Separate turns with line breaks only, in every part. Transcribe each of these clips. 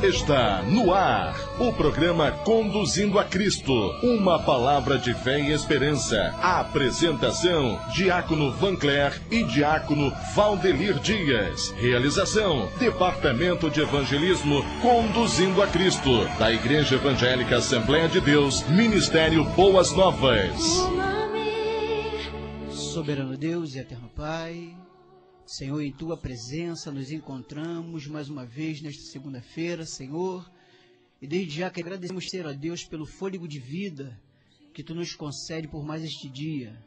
Está no ar o programa Conduzindo a Cristo, uma palavra de fé e esperança. A apresentação, Diácono Vancler e Diácono Valdelir Dias. Realização, Departamento de Evangelismo Conduzindo a Cristo, da Igreja Evangélica Assembleia de Deus, Ministério Boas Novas.
Soberano Deus e eterno Pai, Senhor, em Tua presença nos encontramos mais uma vez nesta segunda-feira, Senhor, e desde já que agradecemos ter a Deus pelo fôlego de vida que Tu nos concede por mais este dia.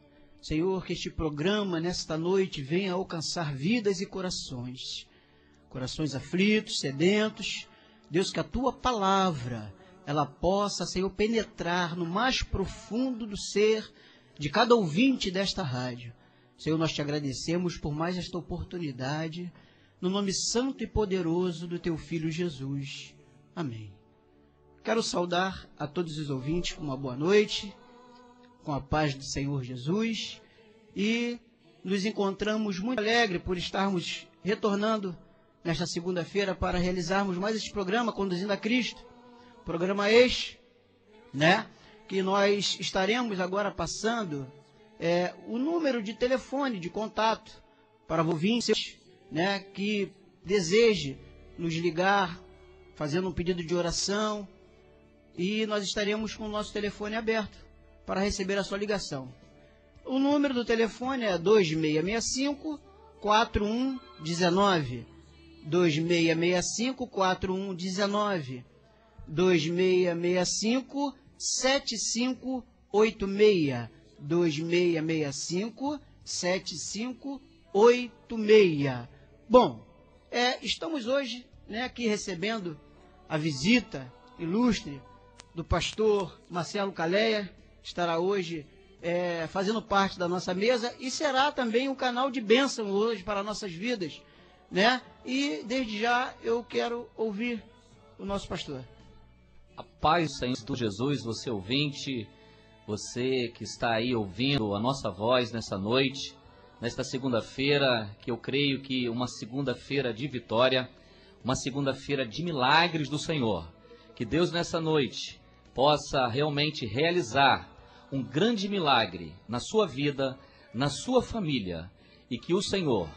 Senhor, que este programa nesta noite venha alcançar vidas e corações aflitos, sedentos. Deus, que a Tua palavra, ela possa, Senhor, penetrar no mais profundo do ser de cada ouvinte desta rádio. Senhor, nós te agradecemos por mais esta oportunidade, no nome santo e poderoso do Teu Filho Jesus. Amém. Quero saudar a todos os ouvintes com uma boa noite, com a paz do Senhor Jesus, e nos encontramos muito alegres por estarmos retornando nesta segunda-feira para realizarmos mais este programa Conduzindo a Cristo, programa este, que nós estaremos agora passando o número de telefone de contato para ouvintes, que deseje nos ligar, fazendo um pedido de oração, e nós estaremos com o nosso telefone aberto para receber a sua ligação. O número do telefone é 2665-4119, 2665-4119, 2665-7586, 2665-7586. Bom, estamos hoje aqui recebendo a visita ilustre do pastor Marcelo Caleia, estará hoje fazendo parte da nossa mesa e será também um canal de bênção hoje para nossas vidas, E desde já eu quero ouvir o nosso pastor.
A paz do Senhor Jesus, você ouvinte, você que está aí ouvindo a nossa voz nessa noite, nesta segunda-feira, que eu creio que uma segunda-feira de vitória, uma segunda-feira de milagres do Senhor. Que Deus nessa noite possa realmente realizar um grande milagre na sua vida, na sua família, e que o Senhor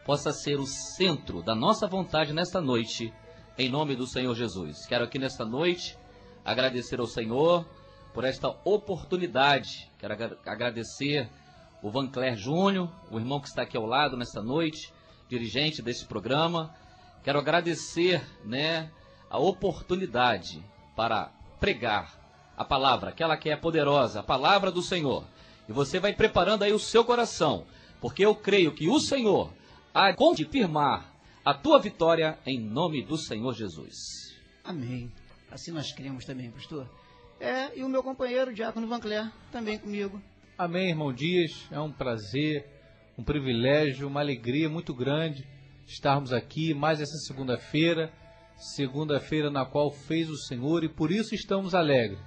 possa ser o centro da nossa vontade nesta noite, em nome do Senhor Jesus. Quero aqui nesta noite agradecer ao Senhor por esta oportunidade. Quero agradecer o Vancler Júnior, o irmão que está aqui ao lado nesta noite, dirigente desse programa. Quero agradecer, a oportunidade para pregar a palavra, aquela que é poderosa, a palavra do Senhor. E você vai preparando aí o seu coração, porque eu creio que o Senhor há de firmar a tua vitória em nome do Senhor Jesus.
Amém. Assim nós cremos também, pastor. E o meu companheiro, Diácono Vancler, também comigo.
Amém, irmão Dias. É um prazer, um privilégio, uma alegria muito grande estarmos aqui mais essa segunda-feira na qual fez o Senhor, e por isso estamos alegres,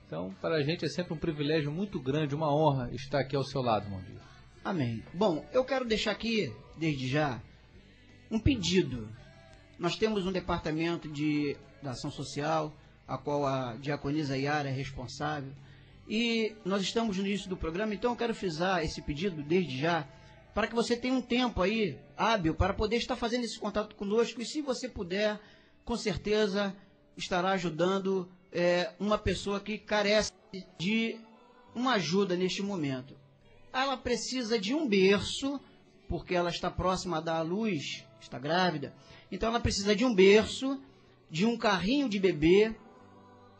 Então, para a gente é sempre um privilégio muito grande, uma honra estar aqui ao seu lado, irmão Dias.
Amém. Bom, eu quero deixar aqui, desde já, um pedido. Nós temos um departamento da ação social, a qual a diaconisa Yara é responsável, e nós estamos no início do programa, então eu quero frisar esse pedido desde já, para que você tenha um tempo aí hábil para poder estar fazendo esse contato conosco, e se você puder, com certeza estará ajudando uma pessoa que carece de uma ajuda neste momento. Ela precisa de um berço, porque ela está próxima a dar à luz, está grávida, então ela precisa de um berço, de um carrinho de bebê,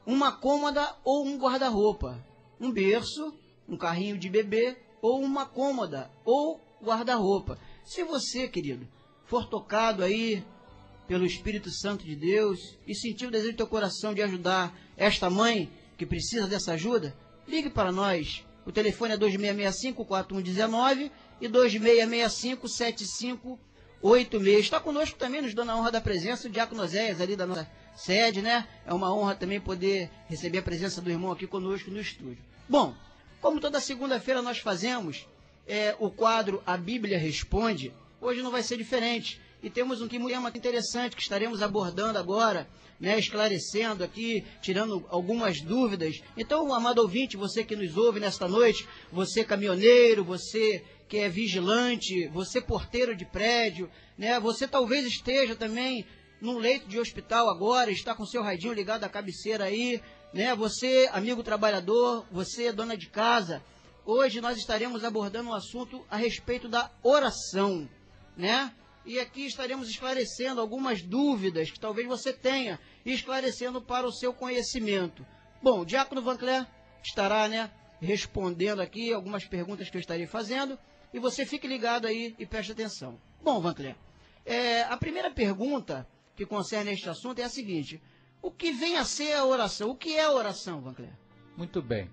uma cômoda ou um guarda-roupa. Um berço, um carrinho de bebê ou uma cômoda ou guarda-roupa. Se você, querido, for tocado aí pelo Espírito Santo de Deus e sentir o desejo do teu coração de ajudar esta mãe que precisa dessa ajuda, ligue para nós. O telefone é 2665-4119 e 2665-7586. Está conosco também, nos dando a honra da presença, o Diácono Oséias, ali da nossa sede, É uma honra também poder receber a presença do irmão aqui conosco no estúdio. Bom, como toda segunda-feira nós fazemos o quadro A Bíblia Responde, hoje não vai ser diferente. e temos um tema interessante que estaremos abordando agora, né, esclarecendo aqui, tirando algumas dúvidas. Então, amado ouvinte, você que nos ouve nesta noite, você caminhoneiro, você que é vigilante, você porteiro de prédio, né, você talvez esteja também num leito de hospital agora, está com seu radinho ligado à cabeceira aí, né, você, amigo trabalhador, você, dona de casa. Hoje nós estaremos abordando um assunto a respeito da oração, né? E aqui estaremos esclarecendo algumas dúvidas que talvez você tenha, e esclarecendo para o seu conhecimento. Bom, o Diácono Vancler estará, né, respondendo aqui algumas perguntas que eu estarei fazendo, e você fique ligado aí e preste atenção. Bom, Vancler, a primeira pergunta que concerne este assunto é a seguinte: o que vem a ser a oração? O que é a oração, Vancler?
Muito bem.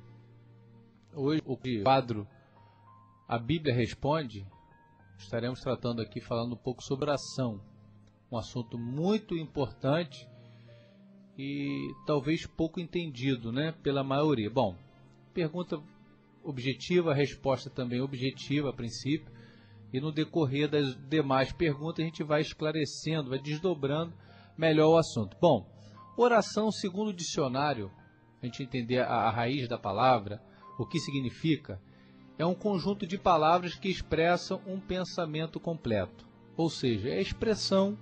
Hoje, o quadro A Bíblia Responde, estaremos tratando aqui, falando um pouco sobre oração. Um assunto muito importante e talvez pouco entendido, né, pela maioria. Bom, pergunta objetiva, resposta também objetiva a princípio, e no decorrer das demais perguntas a gente vai esclarecendo, vai desdobrando melhor o assunto. Bom, oração, segundo o dicionário, a gente entender a raiz da palavra, o que significa, é um conjunto de palavras que expressam um pensamento completo. Ou seja, é a expressão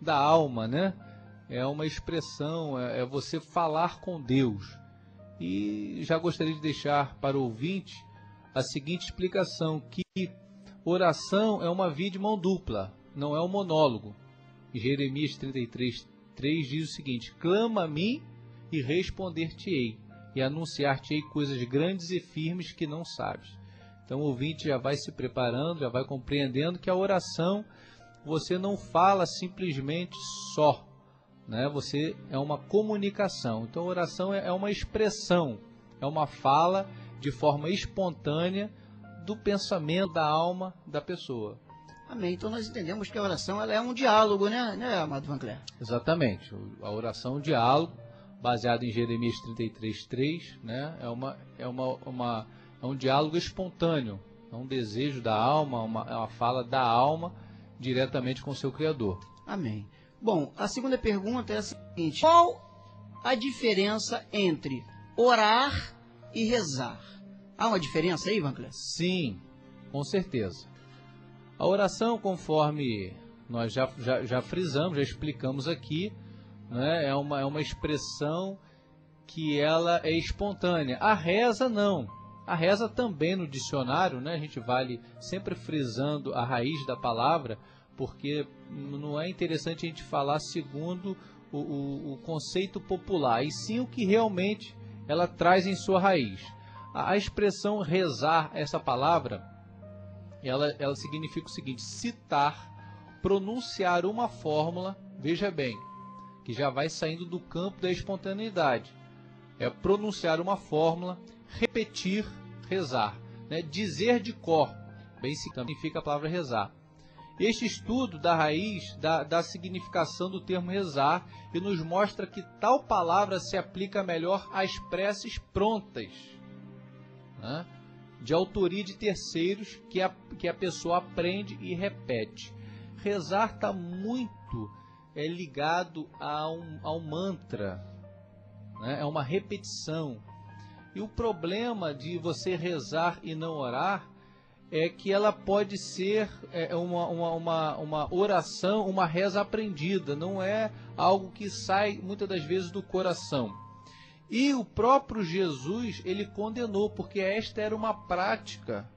da alma, né? É uma expressão, é você falar com Deus. E já gostaria de deixar para o ouvinte a seguinte explicação, que oração é uma via de mão dupla, não é um monólogo. Em Jeremias 33:3 diz o seguinte: clama a mim e responder-te-ei, e anunciar-te-ei coisas grandes e firmes que não sabes. Então o ouvinte já vai se preparando, já vai compreendendo que a oração, você não fala simplesmente só, né? Você é uma comunicação. Então a oração é uma expressão, é uma fala de forma espontânea do pensamento, da alma da pessoa.
Amém. Então nós entendemos que a oração ela é um diálogo, né, amado Vancler? Exatamente.
A oração é um diálogo, baseado em Jeremias 33:3, né? É um diálogo espontâneo, é um desejo da alma, é uma fala da alma diretamente com o seu Criador.
Amém. Bom, a segunda pergunta é a seguinte: qual a diferença entre orar e rezar? Há uma diferença aí, Vancler?
Sim, com certeza. A oração, conforme nós já frisamos, já explicamos aqui, né, é uma expressão que ela é espontânea. A reza não. A reza também no dicionário, né, a gente vale sempre frisando a raiz da palavra, porque não é interessante a gente falar segundo o conceito popular, e sim o que realmente ela traz em sua raiz. A expressão rezar, essa palavra, ela significa o seguinte: citar, pronunciar uma fórmula, veja bem, que já vai saindo do campo da espontaneidade. É pronunciar uma fórmula, repetir, rezar, né? Dizer de cor, bem significa a palavra rezar. Este estudo da raiz, da significação do termo rezar, e nos mostra que tal palavra se aplica melhor às preces prontas, né, de autoria de terceiros, que a pessoa aprende e repete. Rezar está muito ligado a um mantra, né, é uma repetição. E o problema de você rezar e não orar é que ela pode ser uma oração, uma reza aprendida, não é algo que sai muitas das vezes do coração. E o próprio Jesus, ele condenou, porque esta era uma prática,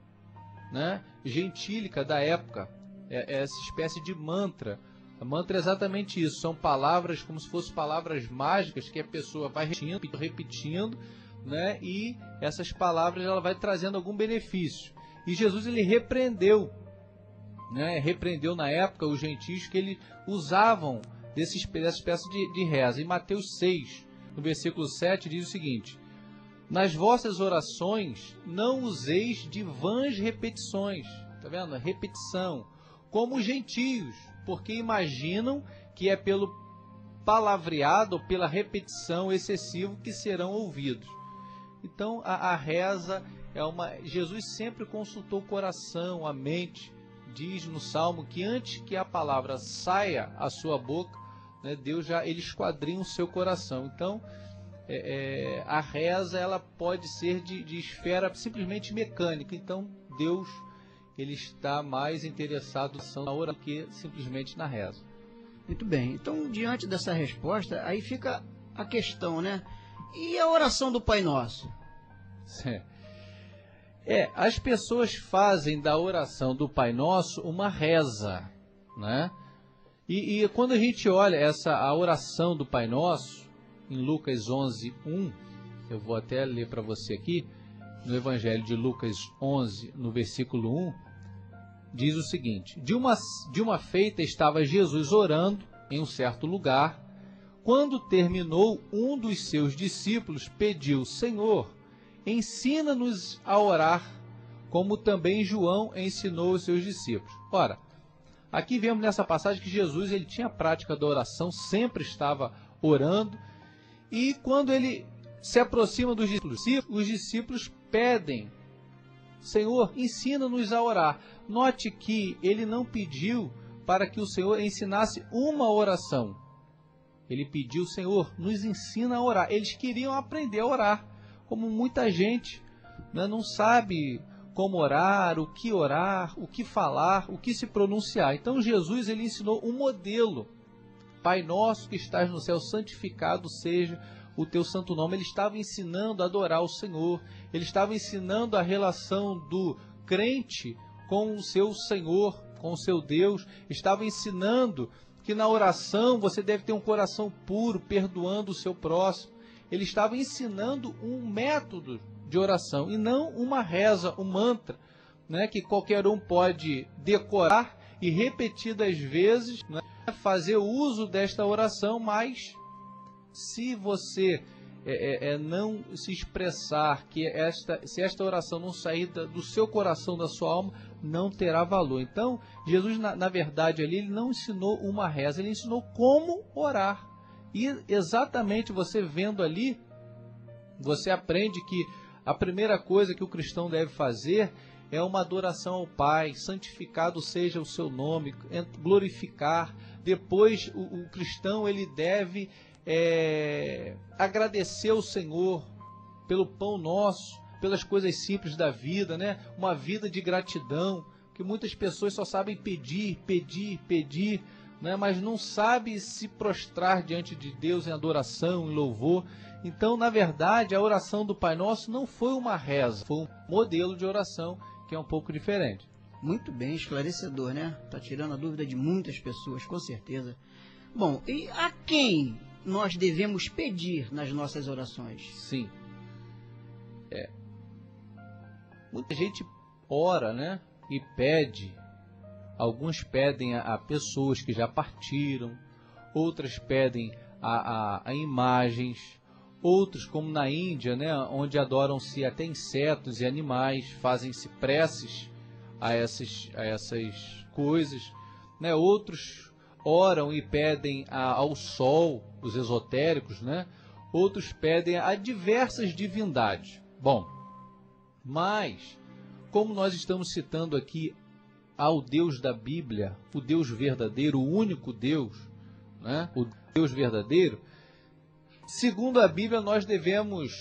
né, gentílica da época, essa espécie de mantra. A mantra é exatamente isso, são palavras como se fossem palavras mágicas que a pessoa vai repetindo, né, e essas palavras ela vai trazendo algum benefício. E Jesus ele repreendeu, né, repreendeu na época os gentios que eles usavam dessa espécie de reza. Em Mateus 6, no versículo 7, diz o seguinte: nas vossas orações não useis de vãs repetições, tá vendo? Repetição, como os gentios, porque imaginam que é pelo palavreado ou pela repetição excessiva que serão ouvidos. Então a reza Jesus sempre consultou o coração, a mente diz no Salmo que antes que a palavra saia à sua boca, né, Deus já ele esquadrinha o seu coração. Então, a reza ela pode ser de esfera simplesmente mecânica. Então, Deus ele está mais interessado na oração do que simplesmente na reza.
Muito bem. Então, diante dessa resposta, aí fica a questão, né? E a oração do Pai Nosso?
As pessoas fazem da oração do Pai Nosso uma reza, né? E quando a gente olha a oração do Pai Nosso, em Lucas 11:1, eu vou até ler para você aqui, no Evangelho de Lucas 11, no versículo 1, diz o seguinte: de uma feita estava Jesus orando em um certo lugar. Quando terminou, um dos seus discípulos pediu: Senhor, ensina-nos a orar, como também João ensinou os seus discípulos. Ora, aqui vemos nessa passagem que Jesus ele tinha a prática da oração, sempre estava orando, e quando ele se aproxima dos discípulos, os discípulos pedem: Senhor, ensina-nos a orar. Note que ele não pediu para que o Senhor ensinasse uma oração. Ele pediu: Senhor, nos ensina a orar. Eles queriam aprender a orar, como muita gente, né, não sabe como orar, o que falar, o que se pronunciar. Então Jesus ele ensinou um modelo. Pai nosso que estás no céu, santificado seja o teu santo nome. Ele estava ensinando a adorar o Senhor. Ele estava ensinando a relação do crente com o seu Senhor, com o seu Deus. Estava ensinando que na oração você deve ter um coração puro, perdoando o seu próximo. Ele estava ensinando um método de oração e não uma reza, um mantra, né, que qualquer um pode decorar e repetidas vezes, né, fazer uso desta oração, mas se você não se expressar, se esta oração não sair do seu coração, da sua alma, não terá valor. Então, Jesus, na verdade, ali, ele não ensinou uma reza, ele ensinou como orar. E exatamente você vendo ali, você aprende que a primeira coisa que o cristão deve fazer é uma adoração ao Pai, santificado seja o seu nome, glorificar. Depois o cristão ele deve agradecer ao Senhor pelo pão nosso, pelas coisas simples da vida, né? Uma vida de gratidão, que muitas pessoas só sabem pedir, né? Mas não sabem se prostrar diante de Deus em adoração, em louvor. Então, na verdade, a oração do Pai Nosso não foi uma reza, foi um modelo de oração que é um pouco diferente.
Muito bem, esclarecedor, né? Está tirando a dúvida de muitas pessoas, com certeza. Bom, e a quem nós devemos pedir nas nossas orações?
Sim. Muita gente ora, né? E pede. Alguns pedem a pessoas que já partiram, outras pedem a imagens, outros, como na Índia, né? Onde adoram-se até insetos e animais, fazem-se preces a essas coisas, né? Outros oram e pedem ao sol, os esotéricos, né? Outros pedem a diversas divindades. Bom, mas como nós estamos citando aqui ao Deus da Bíblia, o Deus verdadeiro, o único Deus, né? O Deus verdadeiro, segundo a Bíblia, nós devemos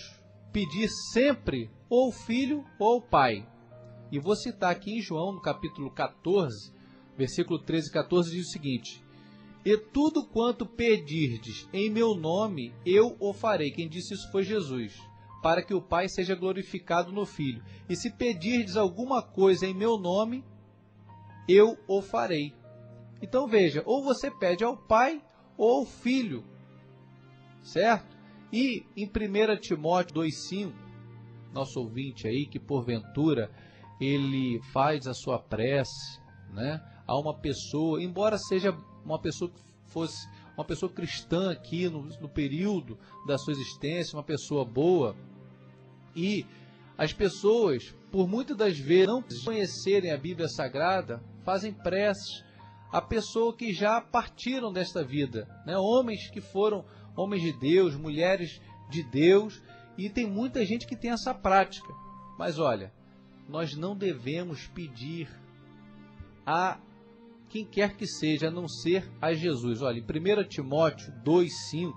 pedir sempre ou o Filho ou o Pai. E vou citar aqui em João, no capítulo 14, versículo 13 e 14, diz o seguinte: E tudo quanto pedirdes em meu nome, eu o farei. Quem disse isso foi Jesus, para que o Pai seja glorificado no Filho. E se pedirdes alguma coisa em meu nome, eu o farei. Então veja, ou você pede ao Pai ou ao Filho, certo? E em 1 Timóteo 2,5, nosso ouvinte aí, que porventura ele faz a sua prece, né, a uma pessoa, embora seja uma pessoa que fosse uma pessoa cristã aqui no período da sua existência, uma pessoa boa, e as pessoas, por muitas das vezes, não conhecerem a Bíblia Sagrada, fazem preces a pessoas que já partiram desta vida, né? Homens que foram homens de Deus, mulheres de Deus, e tem muita gente que tem essa prática. Mas olha, nós não devemos pedir a quem quer que seja, a não ser a Jesus. Olha, em 1 Timóteo 2,5,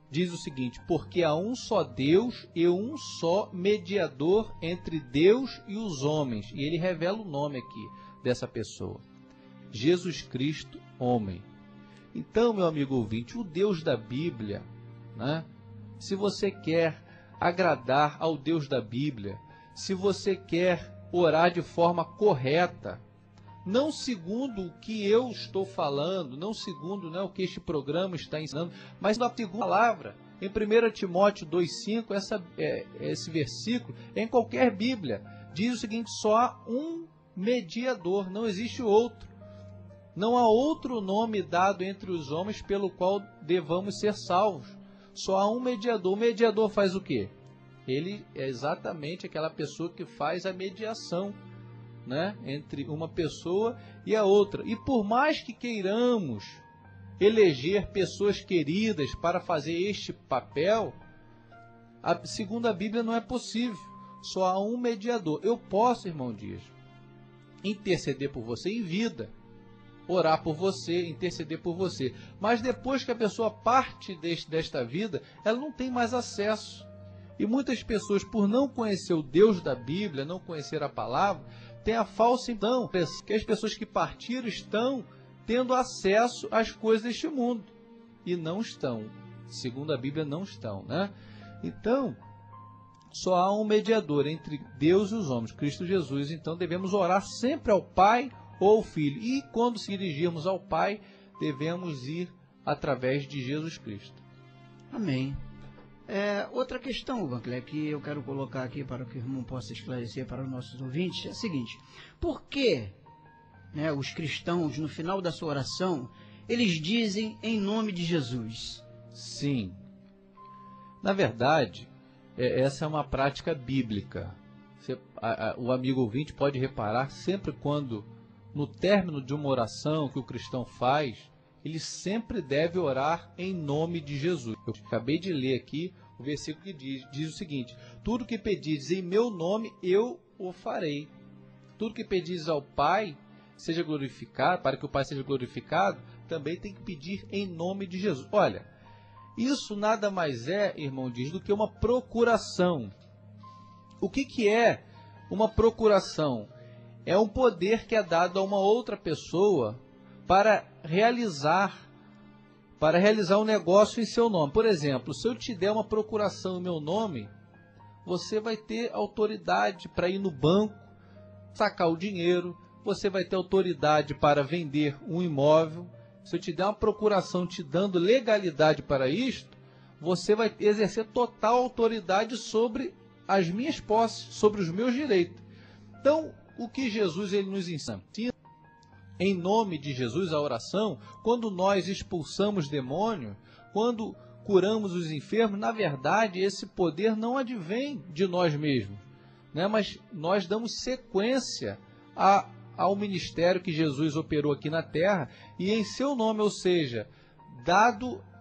diz o seguinte: porque há um só Deus e um só mediador entre Deus e os homens. E ele revela o nome aqui dessa pessoa: Jesus Cristo, homem. Então, meu amigo ouvinte, o Deus da Bíblia, né? Se você quer agradar ao Deus da Bíblia, se você quer orar de forma correta, não segundo o que eu estou falando, não segundo, né, o que este programa está ensinando, mas na segunda palavra, em 1 Timóteo 2,5, esse versículo, em qualquer Bíblia, diz o seguinte: só há um mediador, não existe outro. Não há outro nome dado entre os homens pelo qual devamos ser salvos. Só há um mediador. O mediador faz o quê? Ele é exatamente aquela pessoa que faz a mediação, né, entre uma pessoa e a outra. E por mais que queiramos eleger pessoas queridas para fazer este papel, segundo a Bíblia não é possível. Só há um mediador. Eu posso, irmão Dias, interceder por você em vida, orar por você, interceder por você, mas depois que a pessoa parte desta vida, ela não tem mais acesso. E muitas pessoas, por não conhecer o Deus da Bíblia, não conhecer a palavra, têm a falsa impressão que as pessoas que partiram estão tendo acesso às coisas deste mundo. E não estão. Segundo a Bíblia, não estão, né? Então, só há um mediador entre Deus e os homens, Cristo Jesus. Então, devemos orar sempre ao Pai ou ao Filho. E quando se dirigirmos ao Pai, devemos ir através de Jesus Cristo.
Amém. Outra questão, Vancler, que eu quero colocar aqui para que o irmão possa esclarecer para os nossos ouvintes, é a seguinte: por que, né, os cristãos, no final da sua oração, eles dizem em nome de Jesus?
Sim. Na verdade, essa é uma prática bíblica. O amigo ouvinte pode reparar, sempre quando, no término de uma oração que o cristão faz, ele sempre deve orar em nome de Jesus. Eu acabei de ler aqui o versículo que diz o seguinte: tudo que pedires em meu nome, eu o farei. Tudo que pedires ao Pai, seja glorificado, para que o Pai seja glorificado, também tem que pedir em nome de Jesus. Olha, isso nada mais é, irmão, diz, do que uma procuração. O que é uma procuração? É um poder que é dado a uma outra pessoa para realizar um negócio em seu nome. Por exemplo, se eu te der uma procuração em meu nome, você vai ter autoridade para ir no banco, sacar o dinheiro, você vai ter autoridade para vender um imóvel. Se eu te der uma procuração te dando legalidade para isto, você vai exercer total autoridade sobre as minhas posses, sobre os meus direitos. Então, o que Jesus ele nos ensina? Em nome de Jesus, a oração, quando nós expulsamos demônio, quando curamos os enfermos, na verdade, esse poder não advém de nós mesmos, né? Mas nós damos sequência ao ministério que Jesus operou aqui na terra, e em seu nome, ou seja,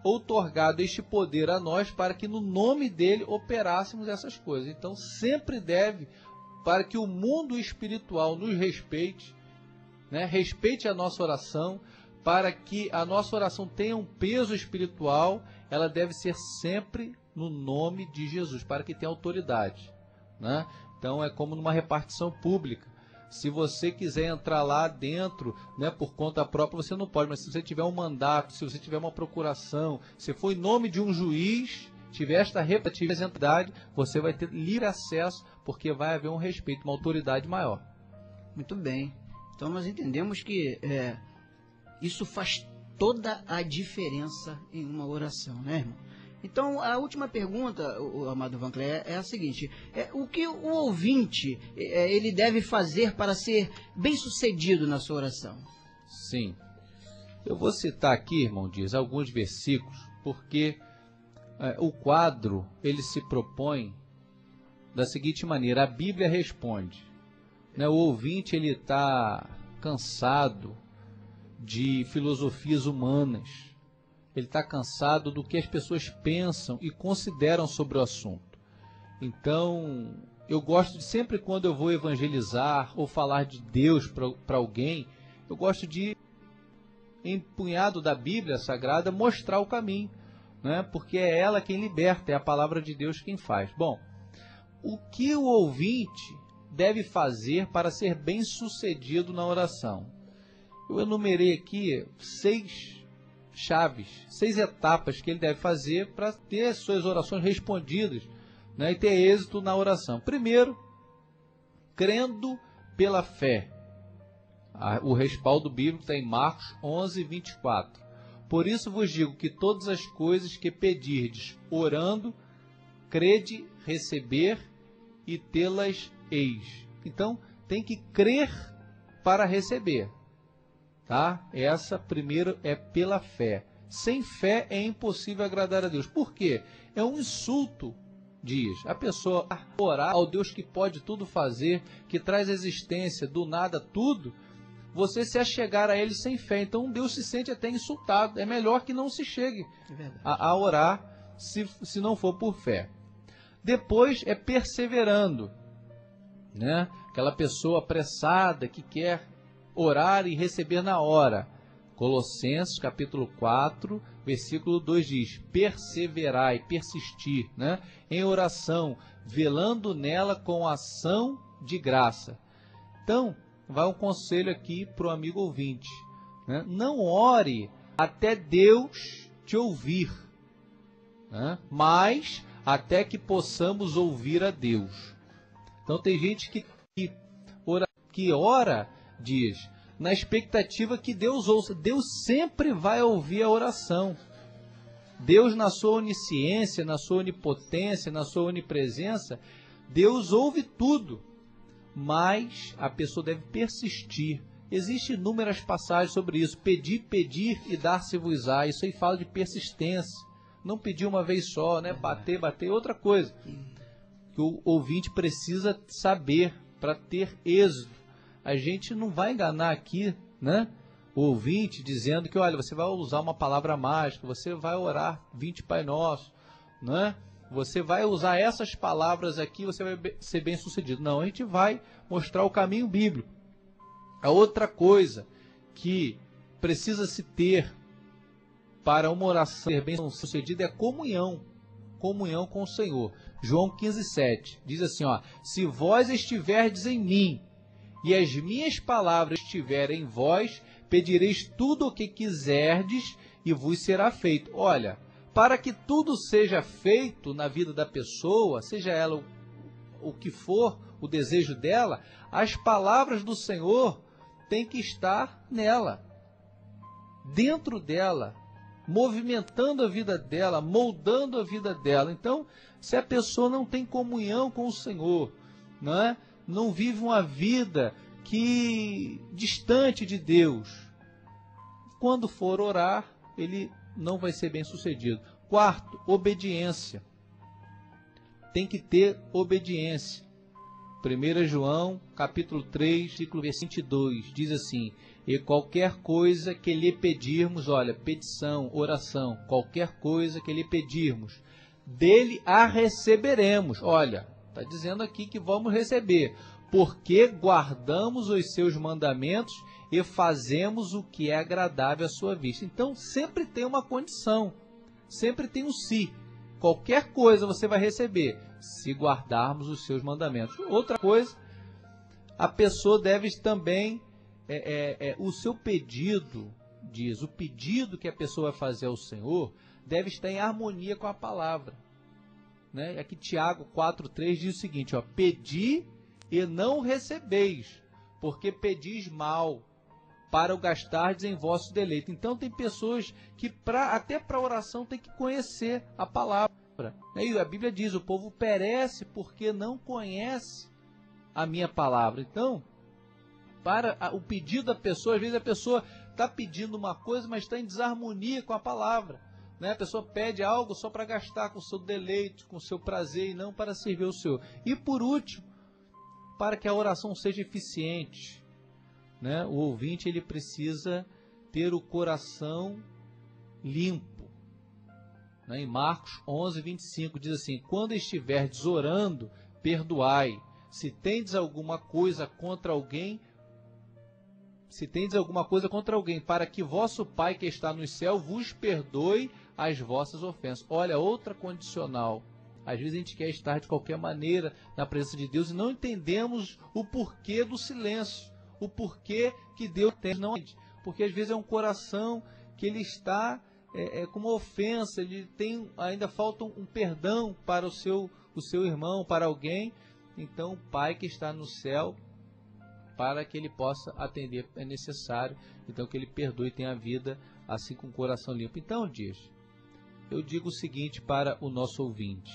outorgado este poder a nós para que no nome dele operássemos essas coisas. Então sempre deve, para que o mundo espiritual nos respeite, né? Respeite a nossa oração, para que a nossa oração tenha um peso espiritual, ela deve ser sempre no nome de Jesus, para que tenha autoridade, né? Então é como numa repartição pública. Se você quiser entrar lá dentro, né, por conta própria, você não pode, mas se você tiver um mandato, se você tiver uma procuração, se for em nome de um juiz, tiver esta representatividade, você vai ter livre acesso, porque vai haver um respeito, uma autoridade maior.
Muito bem. Então nós entendemos que isso faz toda a diferença em uma oração, né, irmão? Então, a última pergunta, o amado Vancler, é a seguinte: o que o ouvinte ele deve fazer para ser bem-sucedido na sua oração?
Sim. Eu vou citar aqui, irmão Dias, alguns versículos, porque o quadro ele se propõe da seguinte maneira: a Bíblia responde, né? O ouvinte ele está cansado de filosofias humanas. Ele está cansado do que as pessoas pensam e consideram sobre o assunto. Então, eu gosto de, sempre quando eu vou evangelizar ou falar de Deus para alguém, eu gosto de, empunhado da Bíblia Sagrada, mostrar o caminho, né? Porque é ela quem liberta, é a palavra de Deus quem faz. Bom, o que o ouvinte deve fazer para ser bem-sucedido na oração? Eu enumerei aqui 6 chaves, 6 etapas que ele deve fazer para ter suas orações respondidas, né, e ter êxito na oração. Primeiro, crendo pela fé. O respaldo bíblico está em Marcos 11, 24. Por isso vos digo que todas as coisas que pedirdes, orando, crede receber e tê-las eis. Então, tem que crer para receber. Tá? Essa primeiro é pela fé. Sem fé é impossível agradar a Deus. Por quê? É um insulto, diz. A pessoa orar ao Deus que pode tudo fazer, que traz existência do nada tudo, você se achegar a Ele sem fé. Então Deus se sente até insultado. É melhor que não se chegue a orar se não for por fé. Depois é perseverando, né? Aquela pessoa apressada que quer orar e receber na hora. Colossenses capítulo 4, versículo 2 diz: perseverai, persistir, né? Em oração, velando nela com ação de graça. Então, vai um conselho aqui para o amigo ouvinte, né? Não ore até Deus te ouvir, né? Mas até que possamos ouvir a Deus. Então tem gente que ora, diz, na expectativa que Deus ouça. Deus sempre vai ouvir a oração. Deus, na sua onisciência, na sua onipotência, na sua onipresença, Deus ouve tudo. Mas a pessoa deve persistir. Existem inúmeras passagens sobre isso. Pedir, pedir e dar-se-vos-á. Isso aí fala de persistência. Não pedir uma vez só, né? Bater, bater. Outra coisa que o ouvinte precisa saber para ter êxito. A gente não vai enganar aqui, né, o ouvinte dizendo que, olha, você vai usar uma palavra mágica, você vai orar 20 Pai Nosso, né? Você vai usar essas palavras aqui, você vai ser bem sucedido. Não, a gente vai mostrar o caminho bíblico. A outra coisa que precisa se ter para uma oração ser bem sucedida é comunhão. Comunhão com o Senhor. João 15:7 diz assim, ó: se vós estiverdes em mim e as minhas palavras estiverem em vós, pedireis tudo o que quiserdes e vos será feito. Olha, para que tudo seja feito na vida da pessoa, seja ela o que for, o desejo dela, as palavras do Senhor têm que estar nela, dentro dela, movimentando a vida dela, moldando a vida dela. Então, se a pessoa não tem comunhão com o Senhor, não vive uma vida distante de Deus, quando for orar, ele não vai ser bem sucedido. Quarto, obediência. Tem que ter obediência. 1 João, capítulo 3, versículo 22, diz assim: e qualquer coisa que lhe pedirmos, olha, petição, oração, qualquer coisa que lhe pedirmos, dele a receberemos. Olha, está dizendo aqui que vamos receber, porque guardamos os seus mandamentos e fazemos o que é agradável à sua vista. Então, sempre tem uma condição, sempre tem um se. Qualquer coisa você vai receber, se guardarmos os seus mandamentos. Outra coisa, a pessoa deve também, o seu pedido, diz, o pedido que a pessoa vai fazer ao Senhor, deve estar em harmonia com a palavra. Né? Aqui Tiago 4,3 diz o seguinte, ó: pedi e não recebeis, porque pedis mal, para o gastardes em vosso deleite. Então tem pessoas que até para a oração tem que conhecer a palavra. E a Bíblia diz, o povo perece porque não conhece a minha palavra. Então, para o pedido da pessoa, às vezes a pessoa está pedindo uma coisa, mas está em desarmonia com a palavra. Né? A pessoa pede algo só para gastar com o seu deleite, com o seu prazer, e não para servir o Senhor. E por último, para que a oração seja eficiente, né? O ouvinte ele precisa ter o coração limpo. Né? Em Marcos 11, 25 diz assim: quando estiverdes orando, perdoai. Se tendes alguma coisa contra alguém, para que vosso Pai que está no céu vos perdoe as vossas ofensas. Olha, outra condicional. Às vezes a gente quer estar de qualquer maneira na presença de Deus e não entendemos o porquê do silêncio, o porquê que Deus tem. Não, porque às vezes é um coração que ele está com uma ofensa, ele tem, ainda falta um perdão para o seu irmão, para alguém. Então, o Pai que está no céu, para que ele possa atender, é necessário, então, que ele perdoe e tenha a vida assim com o coração limpo. Então, Dias, eu digo o seguinte para o nosso ouvinte: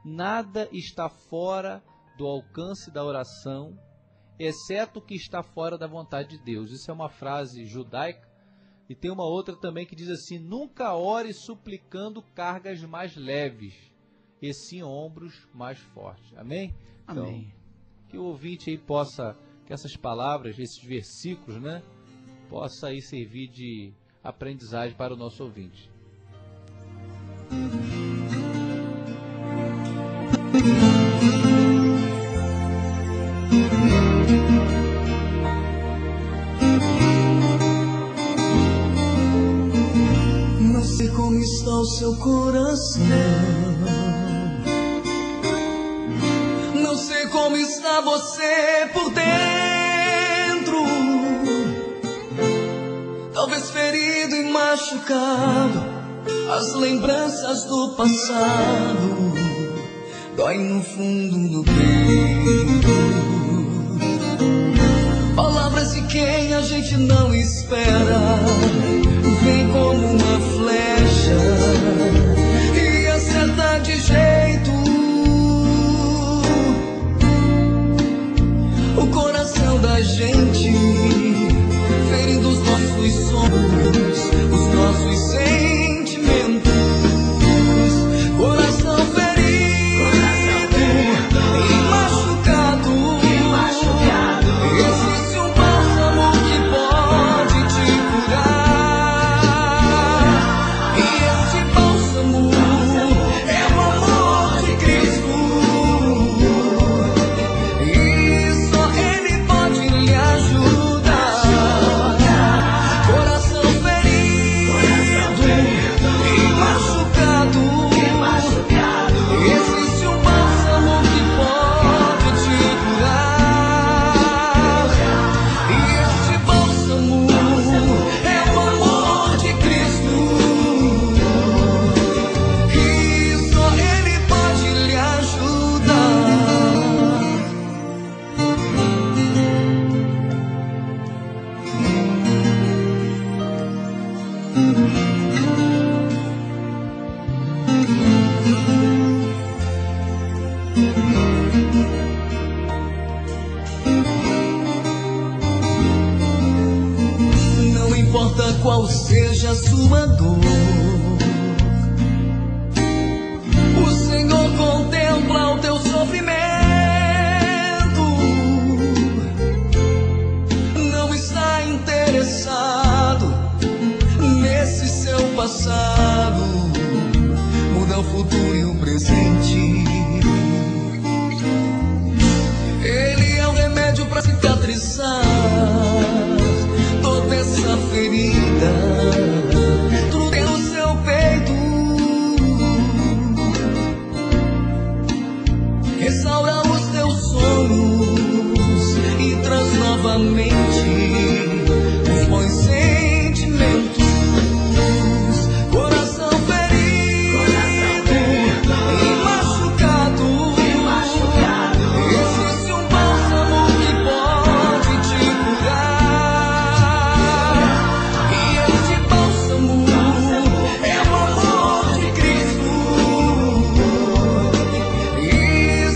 nada está fora do alcance da oração, exceto o que está fora da vontade de Deus. Isso é uma frase judaica. E tem uma outra também que diz assim: nunca ore suplicando cargas mais leves, e sim ombros mais fortes. Amém?
Amém.
Então, que o ouvinte aí possa, que essas palavras, esses versículos, né, possa aí servir de aprendizagem para o nosso ouvinte.
Não sei como está o seu coração, não sei como está você por dentro, talvez ferido e machucado, as lembranças do passado dói no fundo do peito. Palavras de quem a gente não espera vem como uma flecha e acerta de jeito o coração da gente, ferindo os nossos sonhos, os nossos sentimentos. Coração ferido e machucado, existe um bálsamo que pode te curar, e esse bálsamo é o amor de Cristo, e só Ele pode lhe ajudar. Coração ferido e machucado, existe um bálsamo que pode te curar, e este bálsamo é o amor de Cristo, e só Ele pode lhe ajudar. Não importa qual seja a sua dor, o Senhor contempla o teu sofrimento, não está interessado nesse seu passado, muda o futuro e o presente. Ele é o remédio para cicatrizar toda essa ferida, tudo dentro do seu peito, restaura os teus sonhos e traz novamente os bons sentimentos. Coração ferido e machucado, existe um bálsamo que pode te curar, e este bálsamo é o amor de Cristo, e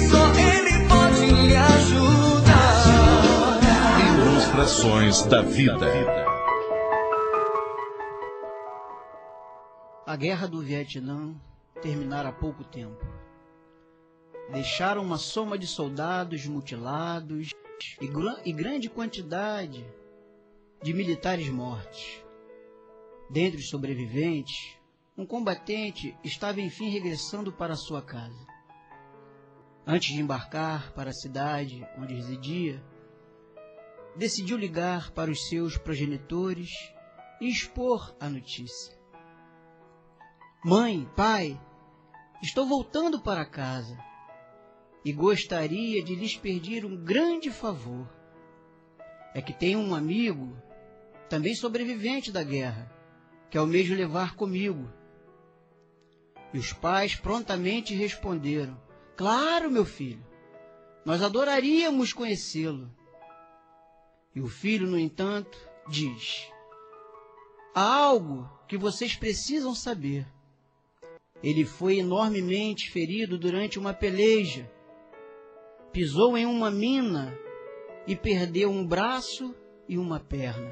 só Ele pode lhe ajudar.
Ilustrações da vida.
A guerra do Vietnã terminara há pouco tempo. Deixaram uma soma de soldados mutilados e grande quantidade de militares mortos. Dentre os sobreviventes, um combatente estava enfim regressando para sua casa. antes de embarcar para a cidade onde residia, decidiu ligar para os seus progenitores e expor a notícia. Mãe, pai, estou voltando para casa e gostaria de lhes pedir um grande favor. É que tenho um amigo, também sobrevivente da guerra, que almejo levar comigo. E os pais prontamente responderam: claro, meu filho, nós adoraríamos conhecê-lo. E o filho, no entanto, diz: há algo que vocês precisam saber. Ele foi enormemente ferido durante uma peleja, pisou em uma mina e perdeu um braço e uma perna.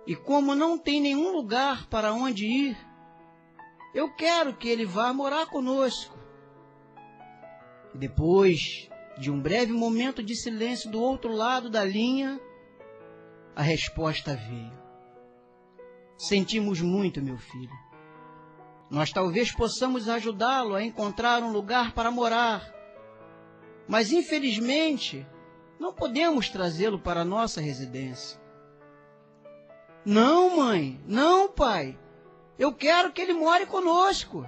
E como não tem nenhum lugar para onde ir, eu quero que ele vá morar conosco. E depois de um breve momento de silêncio do outro lado da linha, a resposta veio: sentimos muito, meu filho. Nós talvez possamos ajudá-lo a encontrar um lugar para morar, mas infelizmente não podemos trazê-lo para a nossa residência. Não, mãe, não, pai, eu quero que ele more conosco.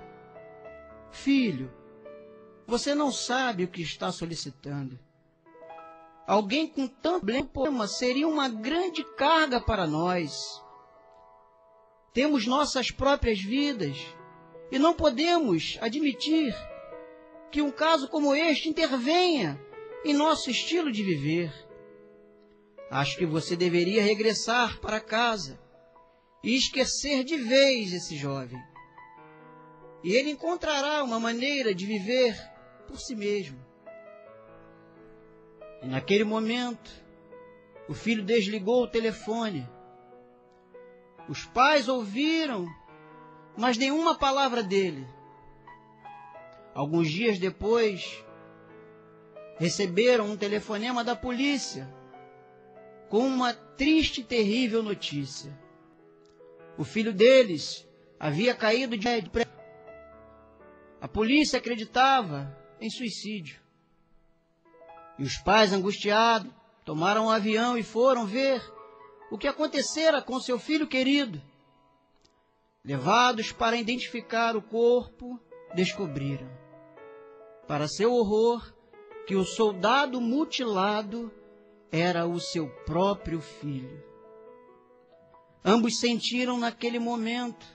Filho, você não sabe o que está solicitando. Alguém com tanto problema seria uma grande carga para nós. Temos nossas próprias vidas e não podemos admitir que um caso como este intervenha em nosso estilo de viver. Acho que você deveria regressar para casa e esquecer de vez esse jovem. E ele encontrará uma maneira de viver por si mesmo. E naquele momento, o filho desligou o telefone. Os pais ouviram, mas nenhuma palavra dele. Alguns dias depois, receberam um telefonema da polícia com uma triste e terrível notícia. O filho deles havia caído de depressão. A polícia acreditava em suicídio. E os pais, angustiados, tomaram um avião e foram ver o que acontecera com seu filho querido. Levados para identificar o corpo, descobriram, para seu horror, que o soldado mutilado era o seu próprio filho. Ambos sentiram naquele momento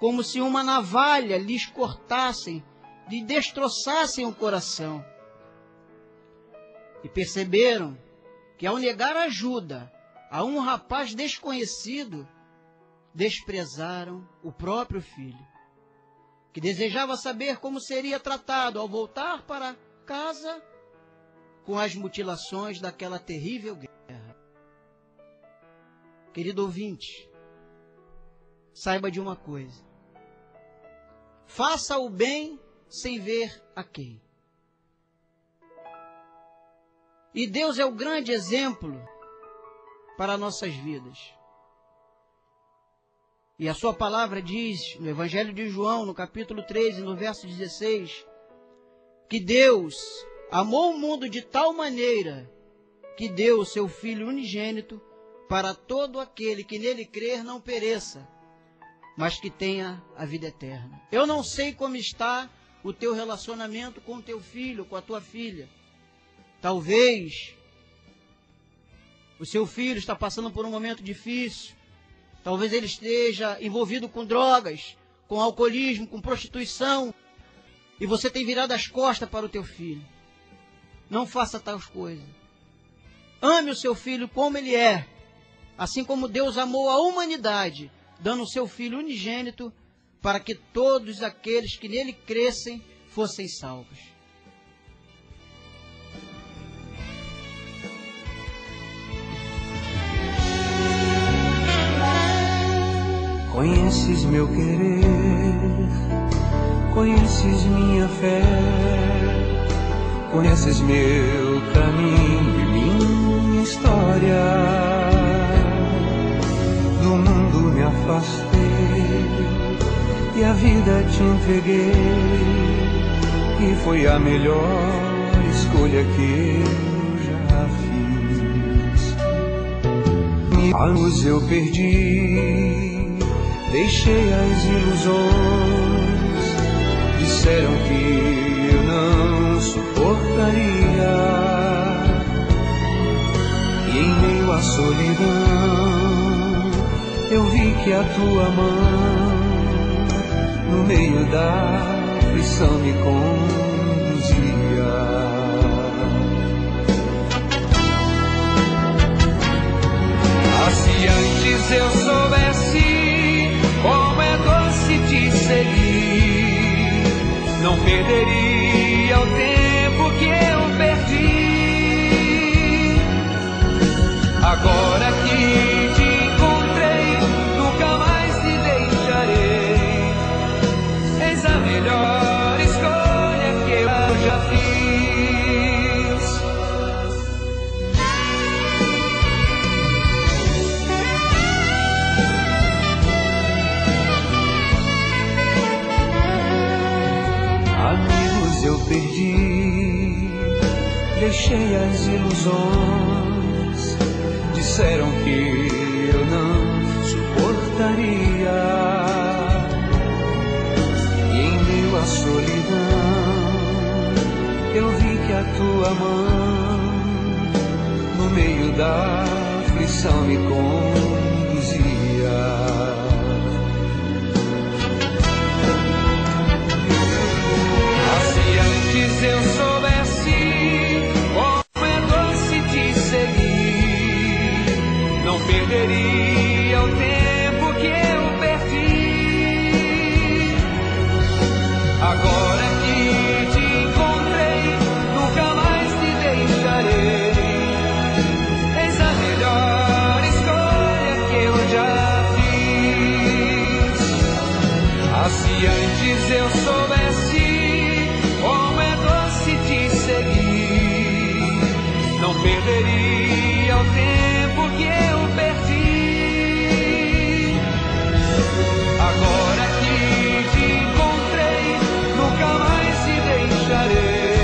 como se uma navalha lhes cortassem e destroçassem o coração. E perceberam que, ao negar ajuda a um rapaz desconhecido, desprezaram o próprio filho, que desejava saber como seria tratado ao voltar para casa com as mutilações daquela terrível guerra. Querido ouvinte, saiba de uma coisa: faça o bem sem ver a quem. E Deus é o grande exemplo para nossas vidas. E a sua palavra diz, no Evangelho de João, no capítulo 13, no verso 16, que Deus amou o mundo de tal maneira que deu o seu Filho unigênito para todo aquele que nele crer não pereça, mas que tenha a vida eterna. Eu não sei como está o teu relacionamento com o teu filho, com a tua filha. Talvez o seu filho está passando por um momento difícil. Talvez ele esteja envolvido com drogas, com alcoolismo, com prostituição. E você tem virado as costas para o teu filho. Não faça tais coisas. Ame o seu filho como ele é. Assim como Deus amou a humanidade, dando o seu Filho unigênito para que todos aqueles que nele crescem fossem salvos.
Conheces meu querer, conheces minha fé, conheces meu caminho e minha história. Do mundo me afastei e a vida te entreguei, que foi a melhor escolha que eu já fiz. Anos eu perdi, deixei as ilusões, disseram que eu não suportaria, e em meio à solidão eu vi que a tua mão no meio da aflição me conduzia. Ah, se antes eu soubesse como é doce te seguir, não perderia o tempo que eu perdi. Agora que te encontrei, nunca mais te deixarei. És a melhor escolha que eu já fiz. Amigos eu perdi, deixei as ilusões, disseram que eu não suportaria, e em meio à solidão eu vi que a tua mão no meio da aflição me conduzia. Se eu soubesse como é doce te seguir, não perderia o tempo que eu perdi. Agora que te encontrei, nunca mais te deixarei. És a melhor escolha que eu já fiz. Ah, se antes eu soubesse como é doce te seguir, não perderia o tempo que eu perdi. Agora que te encontrei, nunca mais te deixarei.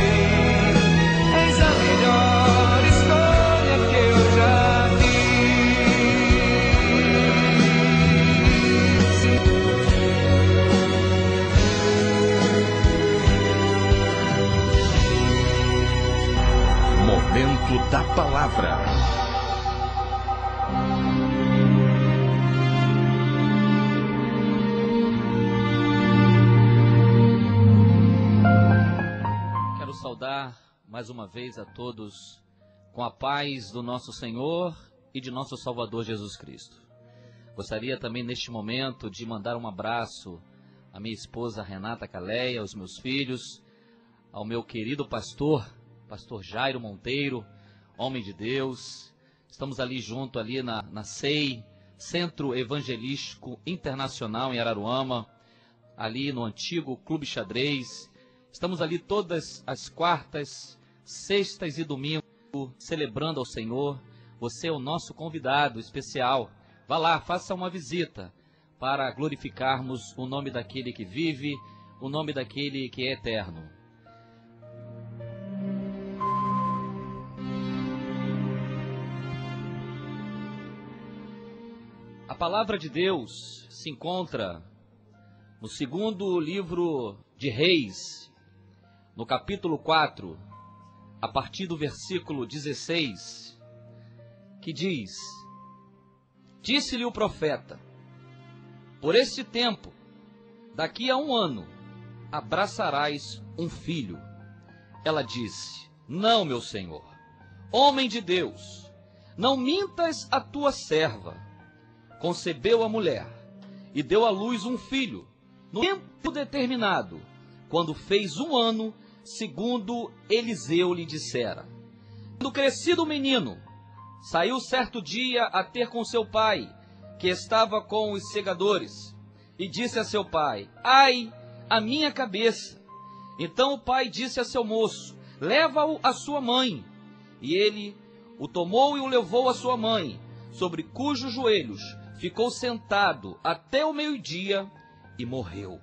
És a melhor escolha que eu já
Momento da palavra.
Quero saudar mais uma vez a todos com a paz do nosso Senhor e de nosso Salvador Jesus Cristo. Gostaria também neste momento de mandar um abraço à minha esposa Renata Caleia, aos meus filhos, ao meu querido pastor Jairo Monteiro, homem de Deus. Estamos ali junto, ali na CEI, Centro Evangelístico Internacional em Araruama, ali no antigo Clube Xadrez. Estamos ali todas as quartas, sextas e domingo, celebrando ao Senhor. Você é o nosso convidado especial. Vá lá, faça uma visita para glorificarmos o nome daquele que vive, o nome daquele que é eterno. A palavra de Deus se encontra no segundo livro de Reis, no capítulo 4, a partir do versículo 16, que diz: Disse-lhe o profeta: Por este tempo, daqui a 1 ano, abraçarás um filho. Ela disse: Não, meu senhor, homem de Deus, não mintas a tua serva. Concebeu a mulher e deu à luz um filho, no tempo determinado, quando fez 1 ano, segundo Eliseu lhe dissera. Quando crescido o menino, saiu certo dia a ter com seu pai, que estava com os segadores, e disse a seu pai: Ai, a minha cabeça! Então o pai disse a seu moço: Leva-o à sua mãe. E ele o tomou e o levou à sua mãe, sobre cujos joelhos ficou sentado até o meio-dia e morreu.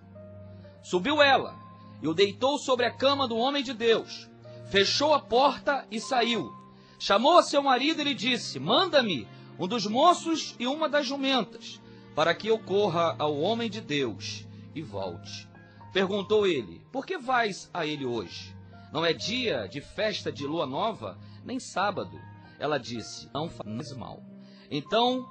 Subiu ela e o deitou sobre a cama do homem de Deus. Fechou a porta e saiu. Chamou a seu marido e lhe disse: manda-me um dos moços e uma das jumentas, para que eu corra ao homem de Deus e volte. Perguntou ele: por que vais a ele hoje? Não é dia de festa de lua nova, nem sábado. Ela disse: não faz mal. Então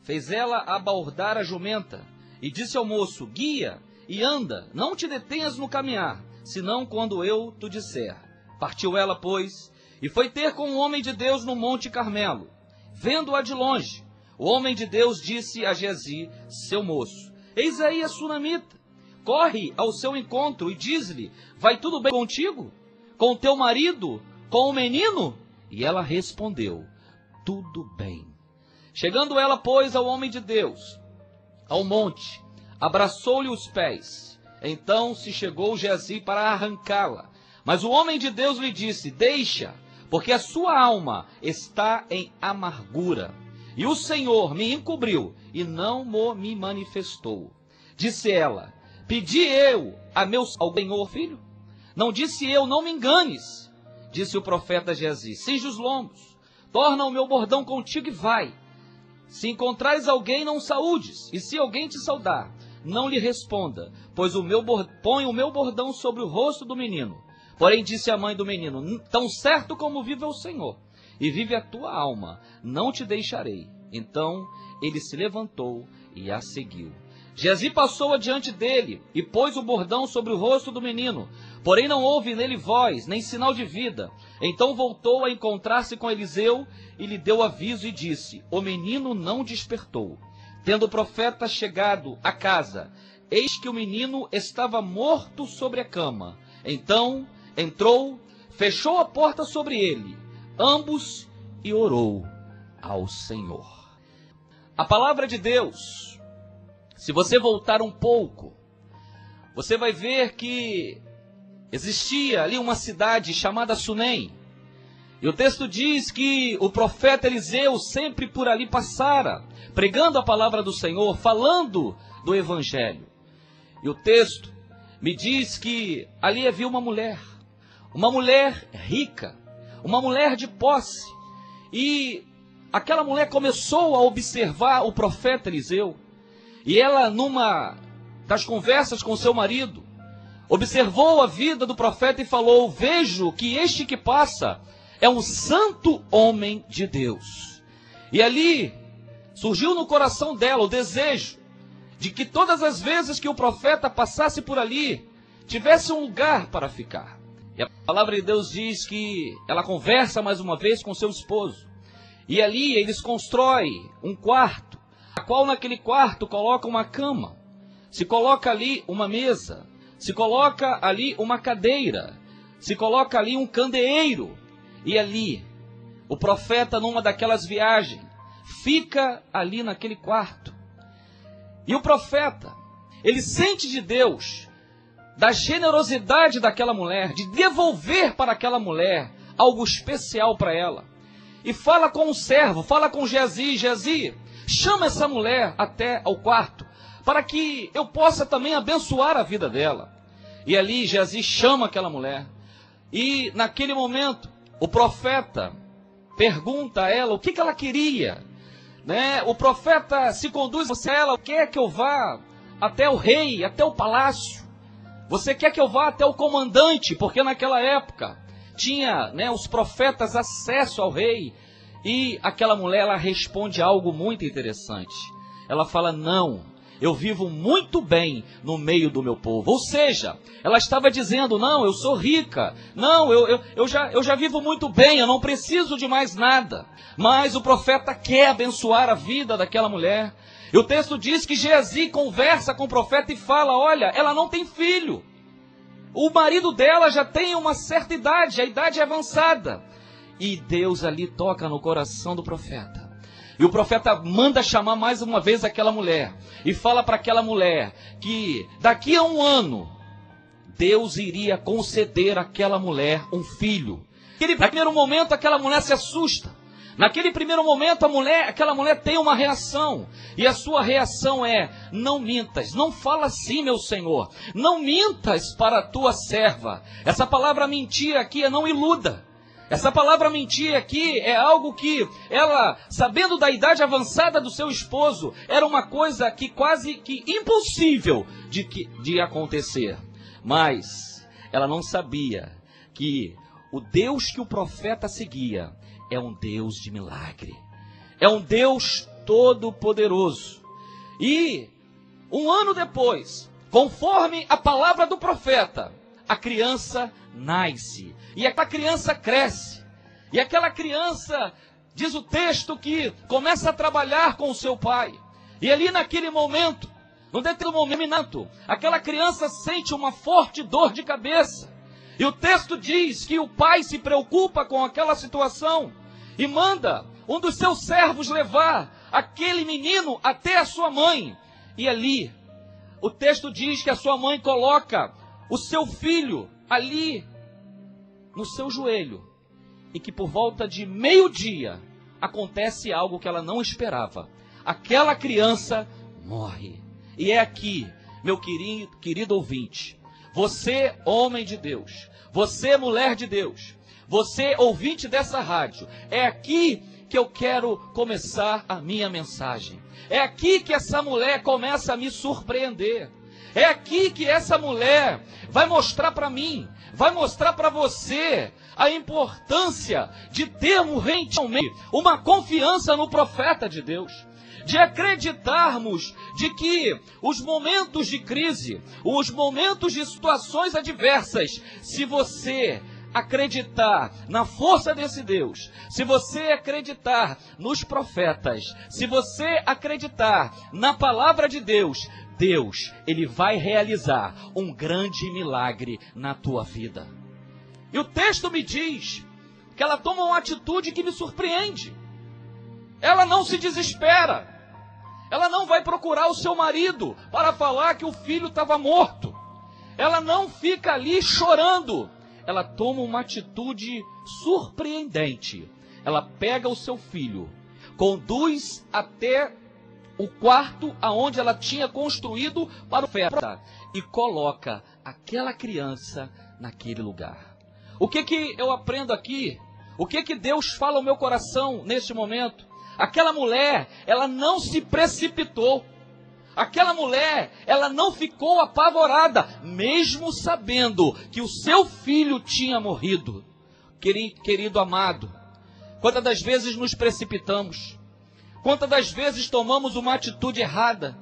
fez ela abordar a jumenta e disse ao moço: guia e anda, não te detenhas no caminhar, senão quando eu te disser. Partiu ela, pois, e foi ter com o homem de Deus no Monte Carmelo. Vendo-a de longe, o homem de Deus disse a Geazi, seu moço: eis aí a sunamita. Corre ao seu encontro e diz-lhe: vai tudo bem contigo? Com teu marido? Com o menino? E ela respondeu: tudo bem. Chegando ela, pois, ao homem de Deus, ao monte, abraçou-lhe os pés. Então se chegou Geazi para arrancá-la. Mas o homem de Deus lhe disse: deixa, porque a sua alma está em amargura. E o Senhor me encobriu e não me manifestou. Disse ela: pedi eu a meu Senhor, filho? Não disse eu: não me enganes. Disse o profeta Geazi: cinge os lombos, torna o meu bordão contigo e vai. Se encontrares alguém, não saúdes, e se alguém te saudar, não lhe responda, pois põe o meu bordão sobre o rosto do menino. Porém disse a mãe do menino: tão certo como vive o Senhor, e vive a tua alma, não te deixarei. Então ele se levantou e a seguiu. Geazi passou adiante dele, e pôs o bordão sobre o rosto do menino. Porém não houve nele voz, nem sinal de vida. Então voltou a encontrar-se com Eliseu, e lhe deu aviso e disse: o menino não despertou. Tendo o profeta chegado à casa, eis que o menino estava morto sobre a cama. Então entrou, fechou a porta sobre ele, ambos, e orou ao Senhor. A palavra de Deus, se você voltar um pouco, você vai ver que existia ali uma cidade chamada Sunem. E o texto diz que o profeta Eliseu sempre por ali passara, pregando a palavra do Senhor, falando do Evangelho. E o texto me diz que ali havia uma mulher rica, uma mulher de posse. E aquela mulher começou a observar o profeta Eliseu. E ela, numa das conversas com seu marido, observou a vida do profeta e falou: vejo que este que passa é um santo homem de Deus. E ali surgiu no coração dela o desejo de que todas as vezes que o profeta passasse por ali, tivesse um lugar para ficar. E a palavra de Deus diz que ela conversa mais uma vez com seu esposo. E ali eles constroem um quarto, a qual naquele quarto coloca uma cama, se coloca ali uma mesa, se coloca ali uma cadeira, se coloca ali um candeeiro. E ali, o profeta, numa daquelas viagens, fica ali naquele quarto. E o profeta, ele sente de Deus, da generosidade daquela mulher, de devolver para aquela mulher algo especial para ela. E fala com o servo, fala com Geazi: Geazi, chama essa mulher até ao quarto, para que eu possa também abençoar a vida dela. E ali Geazi chama aquela mulher. E naquele momento, o profeta pergunta a ela o que ela queria. O profeta se conduz a ela: quer que eu vá até o rei, até o palácio? Você quer que eu vá até o comandante? Porque naquela época tinha, os profetas acesso ao rei. E aquela mulher, ela responde algo muito interessante. Ela fala: não, eu vivo muito bem no meio do meu povo. Ou seja, ela estava dizendo: não, eu sou rica, não, eu já vivo muito bem, eu não preciso de mais nada. Mas o profeta quer abençoar a vida daquela mulher. E o texto diz que Geazi conversa com o profeta e fala: olha, ela não tem filho. O marido dela já tem uma certa idade, a idade é avançada. E Deus ali toca no coração do profeta. E o profeta manda chamar mais uma vez aquela mulher. E fala para aquela mulher que daqui a 1 ano, Deus iria conceder àquela mulher um filho. Naquele primeiro momento, aquela mulher se assusta. Naquele primeiro momento, aquela mulher tem uma reação. E a sua reação é: não mintas, não fala assim, meu Senhor. Não mintas para a tua serva. Essa palavra mentir aqui é não iluda. Essa palavra mentir aqui é algo que ela, sabendo da idade avançada do seu esposo, era uma coisa que quase que impossível de acontecer. Mas ela não sabia que o Deus que o profeta seguia é um Deus de milagre. É um Deus todo-poderoso. E um ano depois, conforme a palavra do profeta, a criança nasce. E aquela criança cresce. E aquela criança, diz o texto, que começa a trabalhar com o seu pai. E ali naquele momento, num determinado momento, aquela criança sente uma forte dor de cabeça. E o texto diz que o pai se preocupa com aquela situação e manda um dos seus servos levar aquele menino até a sua mãe. E ali, o texto diz que a sua mãe coloca o seu filho ali no seu joelho. E que por volta de meio-dia acontece algo que ela não esperava. Aquela criança morre. E é aqui, meu querido ouvinte, você, homem de Deus, você, mulher de Deus, você, ouvinte dessa rádio, é aqui que eu quero começar a minha mensagem. É aqui que essa mulher começa a me surpreender. É aqui que essa mulher vai mostrar para mim, vai mostrar para você a importância de termos realmente uma confiança no profeta de Deus. De acreditarmos de que os momentos de crise, os momentos de situações adversas, se você acreditar na força desse Deus, se você acreditar nos profetas, se você acreditar na palavra de Deus, Deus, Ele vai realizar um grande milagre na tua vida. E o texto me diz que ela toma uma atitude que me surpreende. Ela não se desespera. Ela não vai procurar o seu marido para falar que o filho estava morto. Ela não fica ali chorando. Ela toma uma atitude surpreendente. Ela pega o seu filho, conduz até o quarto aonde ela tinha construído para o profeta e coloca aquela criança naquele lugar. O que eu aprendo aqui? O que Deus fala ao meu coração neste momento? Aquela mulher, ela não se precipitou. Aquela mulher, ela não ficou apavorada, mesmo sabendo que o seu filho tinha morrido. Querido amado, quantas das vezes nos precipitamos? Quantas das vezes tomamos uma atitude errada?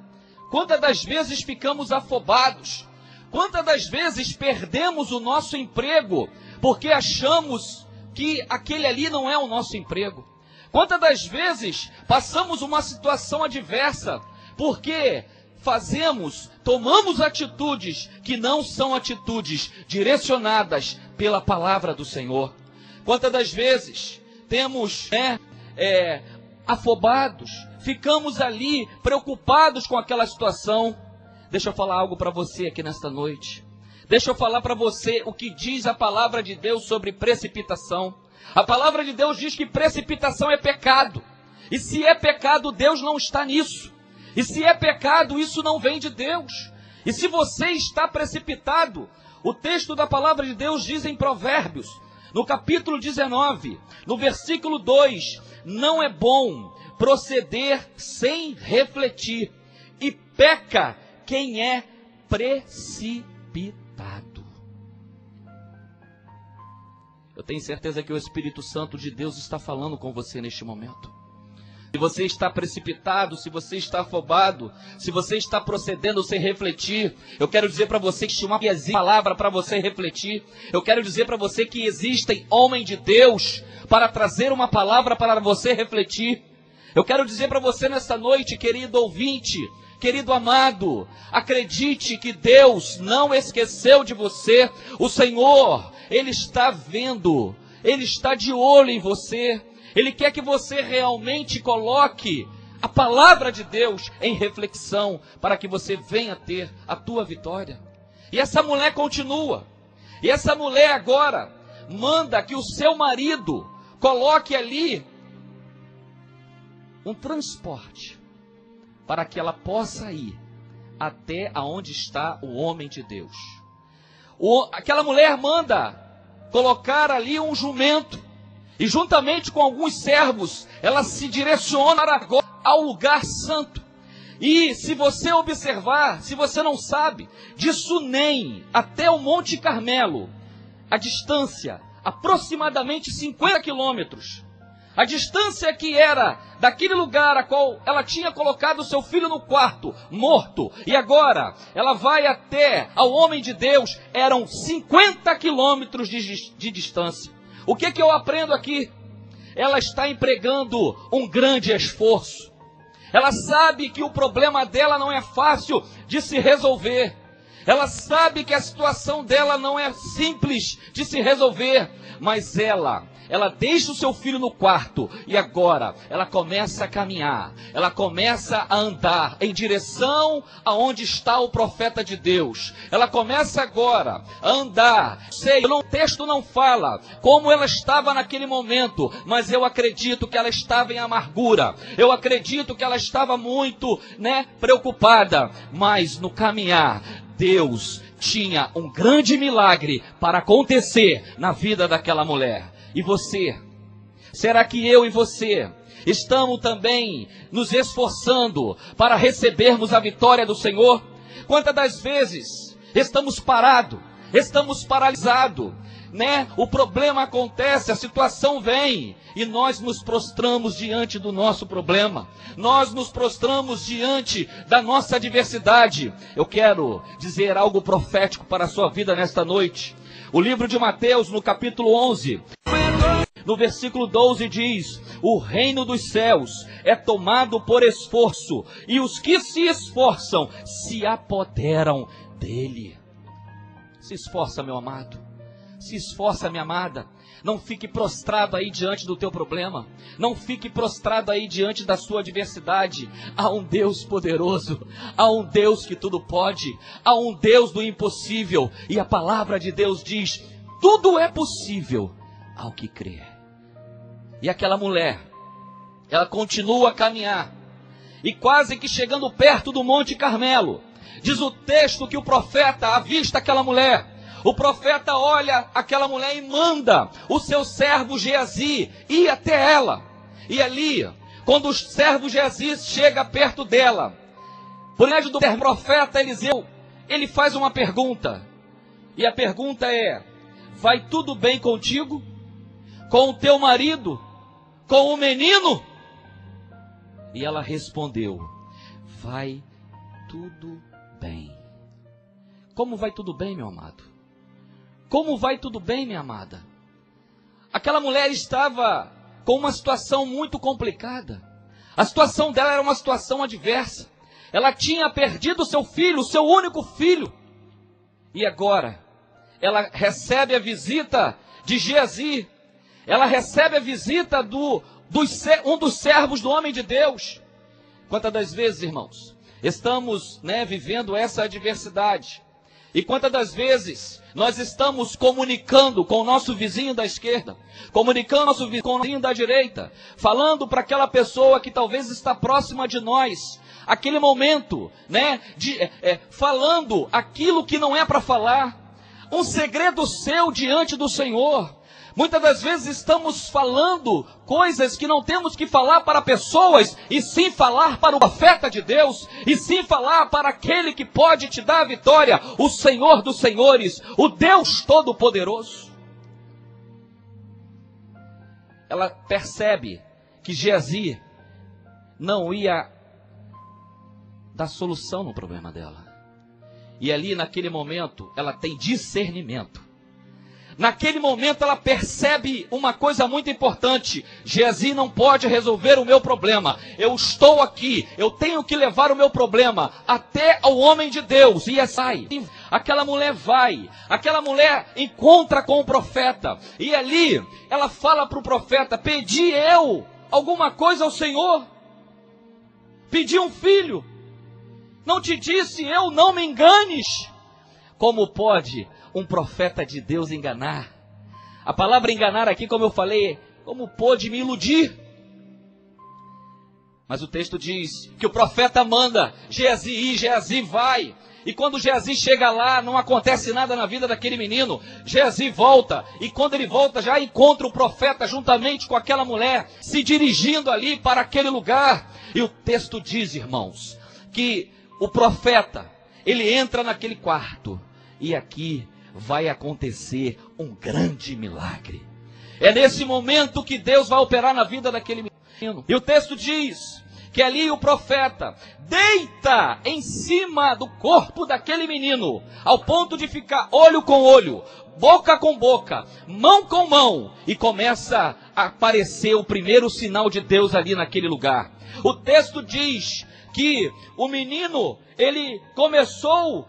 Quantas das vezes ficamos afobados? Quantas das vezes perdemos o nosso emprego porque achamos que aquele ali não é o nosso emprego? Quantas das vezes passamos uma situação adversa porque tomamos atitudes que não são atitudes direcionadas pela palavra do Senhor? Quantas das vezes temos afobados, ficamos ali preocupados com aquela situação? Deixa eu falar algo para você aqui nesta noite. Deixa eu falar para você o que diz a palavra de Deus sobre precipitação. A palavra de Deus diz que precipitação é pecado. E se é pecado, Deus não está nisso. E se é pecado, isso não vem de Deus. E se você está precipitado, o texto da palavra de Deus diz em Provérbios, no capítulo 19, no versículo 2, não é bom proceder sem refletir, e peca quem é precipitado. Eu tenho certeza que o Espírito Santo de Deus está falando com você neste momento. Se você está precipitado, se você está afobado, se você está procedendo sem refletir, eu quero dizer para você que existe uma palavra para você refletir. Eu quero dizer para você que existem homens de Deus para trazer uma palavra para você refletir. Eu quero dizer para você nesta noite, querido ouvinte, querido amado, acredite que Deus não esqueceu de você. O Senhor, Ele está vendo, Ele está de olho em você. Ele quer que você realmente coloque a palavra de Deus em reflexão para que você venha ter a tua vitória. E essa mulher continua. E essa mulher agora manda que o seu marido coloque ali um transporte para que ela possa ir até aonde está o homem de Deus. Aquela mulher manda colocar ali um jumento e juntamente com alguns servos ela se direciona agora ao lugar santo. E se você observar, se você não sabe, de Sunem até o Monte Carmelo, a distância aproximadamente 50 quilômetros. A distância que era daquele lugar a qual ela tinha colocado seu filho no quarto, morto, e agora ela vai até ao homem de Deus, eram 50 quilômetros de distância. O que eu aprendo aqui? Ela está empregando um grande esforço. Ela sabe que o problema dela não é fácil de se resolver. Ela sabe que a situação dela não é simples de se resolver, mas ela deixa o seu filho no quarto e agora ela começa a caminhar, ela começa a andar em direção aonde está o profeta de Deus. Ela começa agora a andar. O texto não fala como ela estava naquele momento, mas eu acredito que ela estava em amargura. Eu acredito que ela estava muito, preocupada, mas no caminhar Deus tinha um grande milagre para acontecer na vida daquela mulher. E você? Será que eu e você estamos também nos esforçando para recebermos a vitória do Senhor? Quantas das vezes estamos parados, estamos paralisados, O problema acontece, a situação vem e nós nos prostramos diante do nosso problema. Nós nos prostramos diante da nossa adversidade. Eu quero dizer algo profético para a sua vida nesta noite. O livro de Mateus, no capítulo 11, no versículo 12 diz: o reino dos céus é tomado por esforço, e os que se esforçam se apoderam dele. Se esforça, meu amado. Se esforça, minha amada. Não fique prostrado aí diante do teu problema. Não fique prostrado aí diante da sua adversidade. Há um Deus poderoso. Há um Deus que tudo pode. Há um Deus do impossível. E a palavra de Deus diz: tudo é possível ao que crê. E aquela mulher, ela continua a caminhar. E quase que chegando perto do Monte Carmelo, diz o texto que o profeta avista aquela mulher. O profeta olha aquela mulher e manda o seu servo Geazi ir até ela. E ali, quando o servo Geazi chega perto dela, por meio do profeta Eliseu, ele faz uma pergunta. E a pergunta é: vai tudo bem contigo? Com o teu marido? Com o menino? E ela respondeu: vai tudo bem. Como vai tudo bem, meu amado? Como vai tudo bem, minha amada? Aquela mulher estava com uma situação muito complicada. A situação dela era uma situação adversa. Ela tinha perdido seu filho, seu único filho. E agora, ela recebe a visita de Geazi. Ela recebe a visita um dos servos do homem de Deus. Quantas das vezes, irmãos, estamos vivendo essa adversidade? E quantas das vezes nós estamos comunicando com o nosso vizinho da esquerda, comunicando com o vizinho da direita, falando para aquela pessoa que talvez está próxima de nós, aquele momento, falando aquilo que não é para falar, um segredo seu diante do Senhor. Muitas das vezes estamos falando coisas que não temos que falar para pessoas, e sim falar para o profeta de Deus, e sim falar para aquele que pode te dar a vitória, o Senhor dos Senhores, o Deus Todo-Poderoso. Ela percebe que Geazi não ia dar solução no problema dela. E ali naquele momento ela tem discernimento. Naquele momento ela percebe uma coisa muito importante: Geazi não pode resolver o meu problema. Eu estou aqui, eu tenho que levar o meu problema até ao homem de Deus. E sai. Aquela mulher vai, aquela mulher encontra com o profeta. E ali ela fala para o profeta: pedi eu alguma coisa ao Senhor? Pedi um filho. Não te disse eu, não me enganes? Como pode um profeta de Deus enganar? A palavra enganar aqui, como eu falei, como pôde me iludir? Mas o texto diz que o profeta manda Geazi ir, Geazi vai. E quando Geazi chega lá, não acontece nada na vida daquele menino. Geazi volta, e quando ele volta, já encontra o profeta juntamente com aquela mulher, se dirigindo ali para aquele lugar. E o texto diz, irmãos, que o profeta, ele entra naquele quarto, e aqui vai acontecer um grande milagre. É nesse momento que Deus vai operar na vida daquele menino. E o texto diz que ali o profeta deita em cima do corpo daquele menino, ao ponto de ficar olho com olho, boca com boca, mão com mão, e começa a aparecer o primeiro sinal de Deus ali naquele lugar. O texto diz que o menino, ele começou,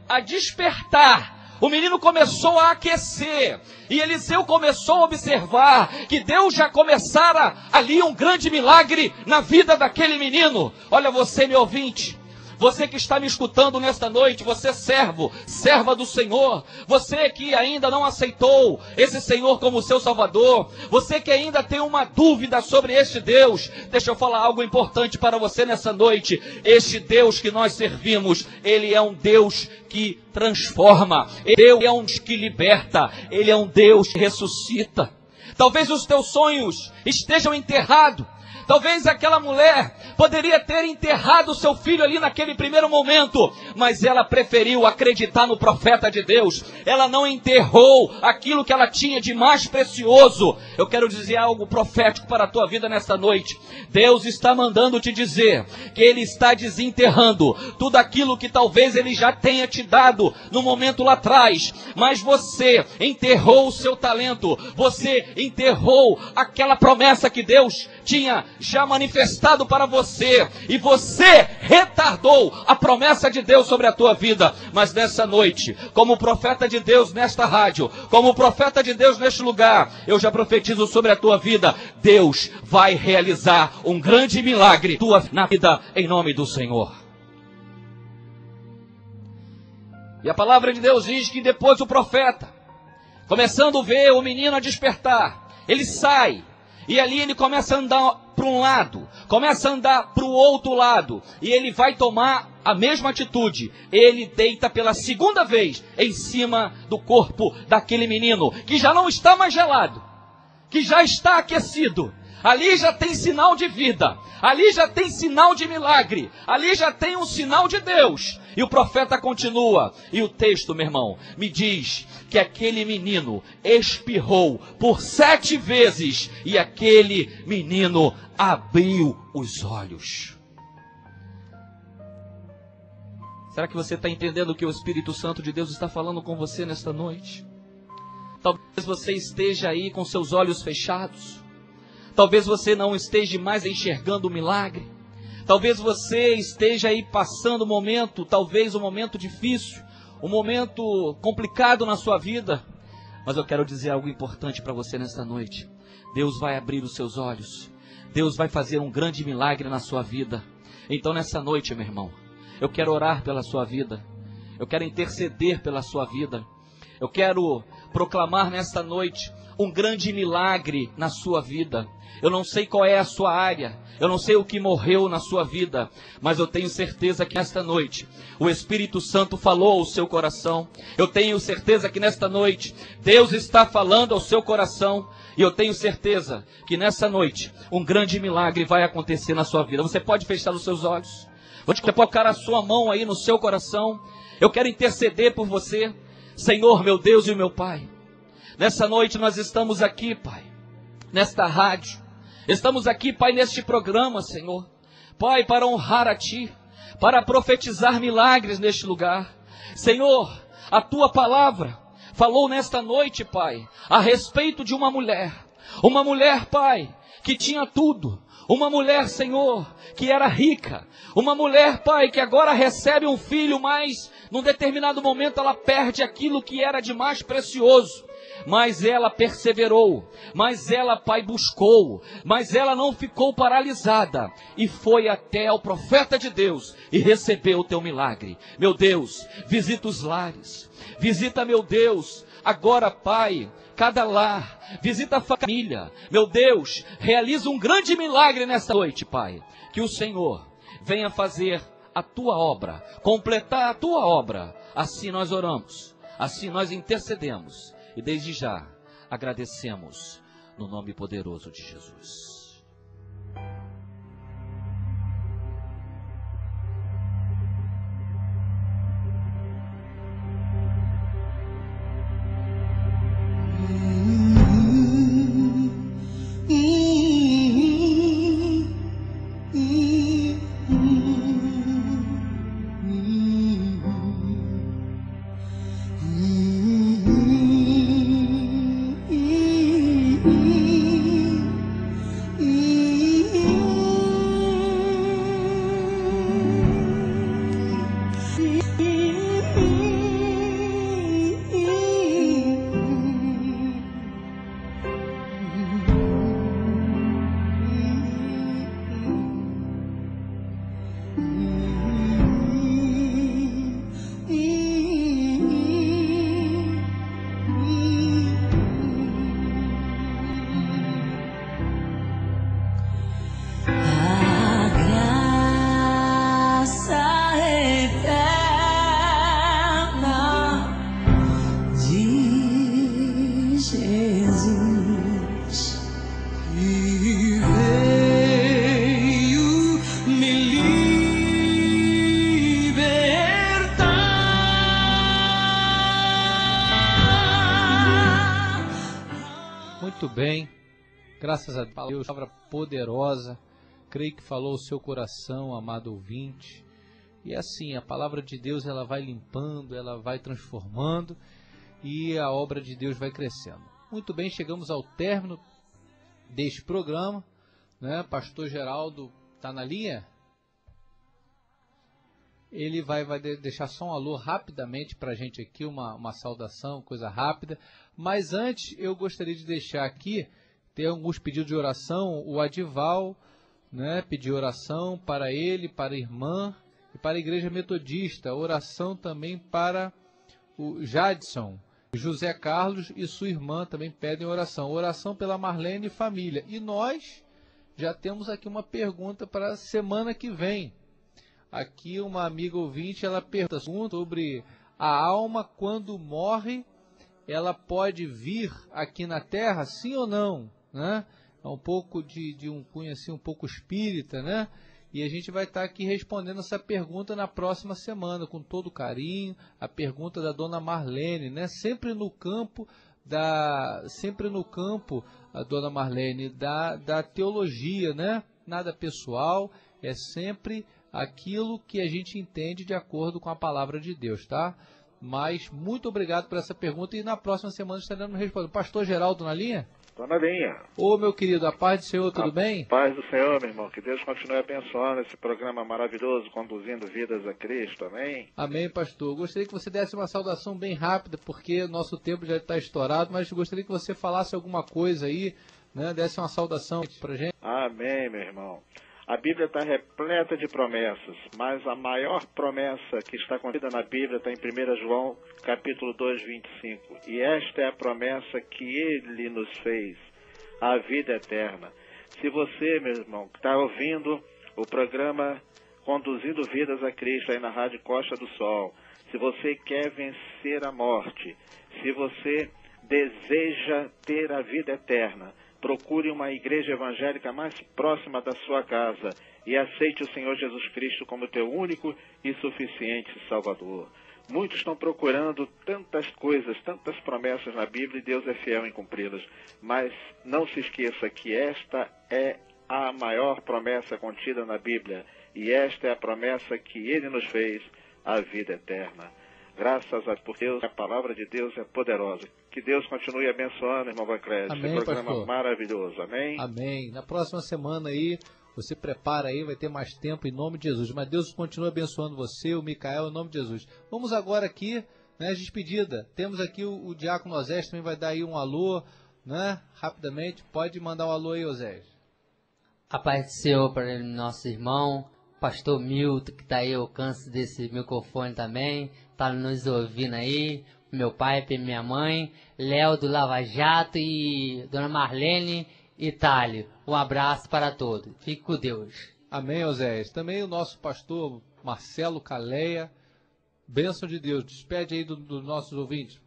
a despertar. O menino começou a aquecer, e Eliseu começou a observar que Deus já começara ali um grande milagre na vida daquele menino. Olha você, meu ouvinte, você que está me escutando nesta noite, você servo, serva do Senhor, você que ainda não aceitou esse Senhor como seu Salvador, você que ainda tem uma dúvida sobre este Deus, deixa eu falar algo importante para você nessa noite. Este Deus que nós servimos, Ele é um Deus que transforma, Ele é um Deus que liberta, Ele é um Deus que ressuscita. Talvez os teus sonhos estejam enterrados. Talvez aquela mulher poderia ter enterrado seu filho ali naquele primeiro momento, mas ela preferiu acreditar no profeta de Deus. Ela não enterrou aquilo que ela tinha de mais precioso. Eu quero dizer algo profético para a tua vida nesta noite. Deus está mandando te dizer que Ele está desenterrando tudo aquilo que talvez Ele já tenha te dado no momento lá atrás, mas você enterrou o seu talento, você enterrou aquela promessa que Deus tinha já manifestado para você, e você retardou a promessa de Deus sobre a tua vida. Mas nessa noite, como profeta de Deus nesta rádio, como profeta de Deus neste lugar, eu já profetizo sobre a tua vida: Deus vai realizar um grande milagre na vida, em nome do Senhor. E a palavra de Deus diz que depois o profeta, começando a ver o menino a despertar, ele sai, e ali ele começa a andar para um lado, começa a andar para o outro lado, e ele vai tomar a mesma atitude. Ele deita pela segunda vez em cima do corpo daquele menino, que já não está mais gelado, que já está aquecido. Ali já tem sinal de vida, ali já tem sinal de milagre, ali já tem um sinal de Deus. E o profeta continua, e o texto, meu irmão, me diz que aquele menino espirrou por 7 vezes, e aquele menino abriu os olhos. Será que você está entendendo o que o Espírito Santo de Deus está falando com você nesta noite? Talvez você esteja aí com seus olhos fechados. Talvez você não esteja mais enxergando o milagre. Talvez você esteja aí passando um momento, talvez um momento difícil, um momento complicado na sua vida. Mas eu quero dizer algo importante para você nesta noite. Deus vai abrir os seus olhos. Deus vai fazer um grande milagre na sua vida. Então nessa noite, meu irmão, eu quero orar pela sua vida. Eu quero interceder pela sua vida. Eu quero proclamar nesta noite um grande milagre na sua vida. Eu não sei qual é a sua área, eu não sei o que morreu na sua vida, mas eu tenho certeza que nesta noite o Espírito Santo falou ao seu coração. Eu tenho certeza que nesta noite Deus está falando ao seu coração, e eu tenho certeza que nessa noite um grande milagre vai acontecer na sua vida. Você pode fechar os seus olhos, você pode colocar a sua mão aí no seu coração. Eu quero interceder por você. Senhor, meu Deus e meu Pai, nessa noite nós estamos aqui, Pai, nesta rádio. Estamos aqui, Pai, neste programa, Senhor. Pai, para honrar a Ti, para profetizar milagres neste lugar. Senhor, a Tua palavra falou nesta noite, Pai, a respeito de uma mulher. Uma mulher, Pai, que tinha tudo. Uma mulher, Senhor, que era rica. Uma mulher, Pai, que agora recebe um filho, mas num determinado momento ela perde aquilo que era de mais precioso. Mas ela perseverou, mas ela, Pai, buscou, mas ela não ficou paralisada, e foi até o profeta de Deus e recebeu o teu milagre. Meu Deus, visita os lares, visita, meu Deus, agora, Pai, cada lar, visita a família. Meu Deus, realiza um grande milagre nessa noite, Pai. Que o Senhor venha fazer a tua obra, completar a tua obra. Assim nós oramos, assim nós intercedemos e desde já agradecemos no nome poderoso de Jesus.
Muito bem, graças a Deus, palavra poderosa, creio que falou o seu coração, amado ouvinte. E assim, a palavra de Deus ela vai limpando, ela vai transformando e a obra de Deus vai crescendo. Muito bem, chegamos ao término deste programa, né? Pastor Geraldo está na linha? Ele vai deixar só um alô rapidamente para a gente aqui, uma saudação, coisa rápida. Mas antes, eu gostaria de deixar aqui, tem alguns pedidos de oração. O Adival, né, pediu oração para ele, para a irmã e para a Igreja Metodista. Oração também para o Jadson. José Carlos e sua irmã também pedem oração. Oração pela Marlene e família. E nós já temos aqui uma pergunta para a semana que vem. Aqui uma amiga ouvinte, ela pergunta sobre a alma quando morre, ela pode vir aqui na Terra, sim ou não? Né? É um pouco de um cunho assim, um pouco espírita, né? E a gente vai estar aqui respondendo essa pergunta na próxima semana, com todo carinho, a pergunta da dona Marlene, né? Sempre no campo, a dona Marlene, da teologia, né? Nada pessoal, é sempre aquilo que a gente entende de acordo com a palavra de Deus, tá? Mas muito obrigado por essa pergunta e na próxima semana estaremos respondendo. Pastor Geraldo na linha?
Estou na linha.
Ô, meu querido, a paz do Senhor, tudo bem?
Paz do Senhor, meu irmão. Que Deus continue abençoando esse programa maravilhoso, conduzindo vidas a Cristo, amém?
Amém, pastor. Gostaria que você desse uma saudação bem rápida, porque nosso tempo já está estourado, mas gostaria que você falasse alguma coisa aí, né? Desse uma saudação pra gente.
Amém, meu irmão. A Bíblia está repleta de promessas, mas a maior promessa que está contida na Bíblia está em 1 João, capítulo 2, 25. E esta é a promessa que Ele nos fez, a vida eterna. Se você, meu irmão, que está ouvindo o programa Conduzindo Vidas a Cristo aí na Rádio Costa do Sol, se você quer vencer a morte, se você deseja ter a vida eterna, procure uma igreja evangélica mais próxima da sua casa e aceite o Senhor Jesus Cristo como teu único e suficiente Salvador. Muitos estão procurando tantas coisas, tantas promessas na Bíblia e Deus é fiel em cumpri-las. Mas não se esqueça que esta é a maior promessa contida na Bíblia e esta é a promessa que Ele nos fez, a vida eterna. Graças a Deus, a palavra de Deus é poderosa. Que Deus continue abençoando, irmão Bancrédito.
Amém,
esse programa
pastor.
Maravilhoso, amém?
Amém. Na próxima semana aí, você prepara aí, vai ter mais tempo em nome de Jesus. Mas Deus continue abençoando você, o Micael, em nome de Jesus. Vamos agora aqui, né, despedida. Temos aqui o Diácono Osés, também vai dar aí um alô, né, rapidamente. Pode mandar um alô aí, Osés.
A paz do Senhor para o nosso irmão, pastor Milton, que está aí ao alcance desse microfone também, está nos ouvindo aí. meu pai, minha mãe, Léo do Lava Jato e Dona Marlene Itália. Um abraço para todos. Fique com Deus.
Amém, Oséias. Também o nosso pastor Marcelo Caleia. Bênção de Deus. Despede aí dos nossos ouvintes.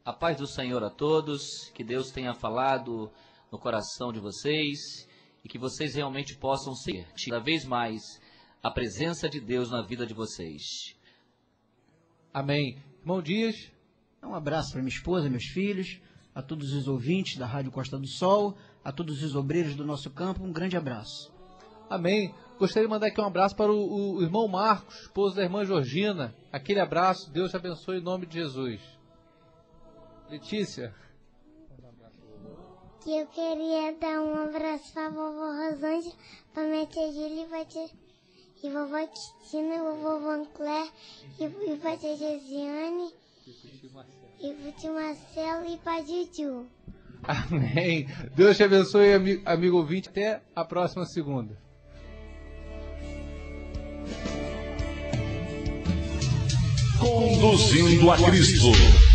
A paz do Senhor a todos, que Deus tenha falado no coração de vocês e que vocês realmente possam ser cada vez mais a presença de Deus na vida de vocês.
Amém. Irmão Dias.
Um abraço para minha esposa, meus filhos, a todos os ouvintes da Rádio Costa do Sol, a todos os obreiros do nosso campo, um grande abraço.
Amém. Gostaria de mandar aqui um abraço para o irmão Marcos, esposo da irmã Georgina. Aquele abraço, Deus te abençoe em nome de Jesus. Letícia.
Que eu queria dar um abraço para a vovó Rosângela, para a minha tia Júlia e vovó Cristina, e vovó Van Claire, e para a tia Gesiane, e para o tio Marcelo e para a Juju.
Amém. Deus te abençoe, amigo ouvinte. Até a próxima segunda.
Conduzindo a Cristo.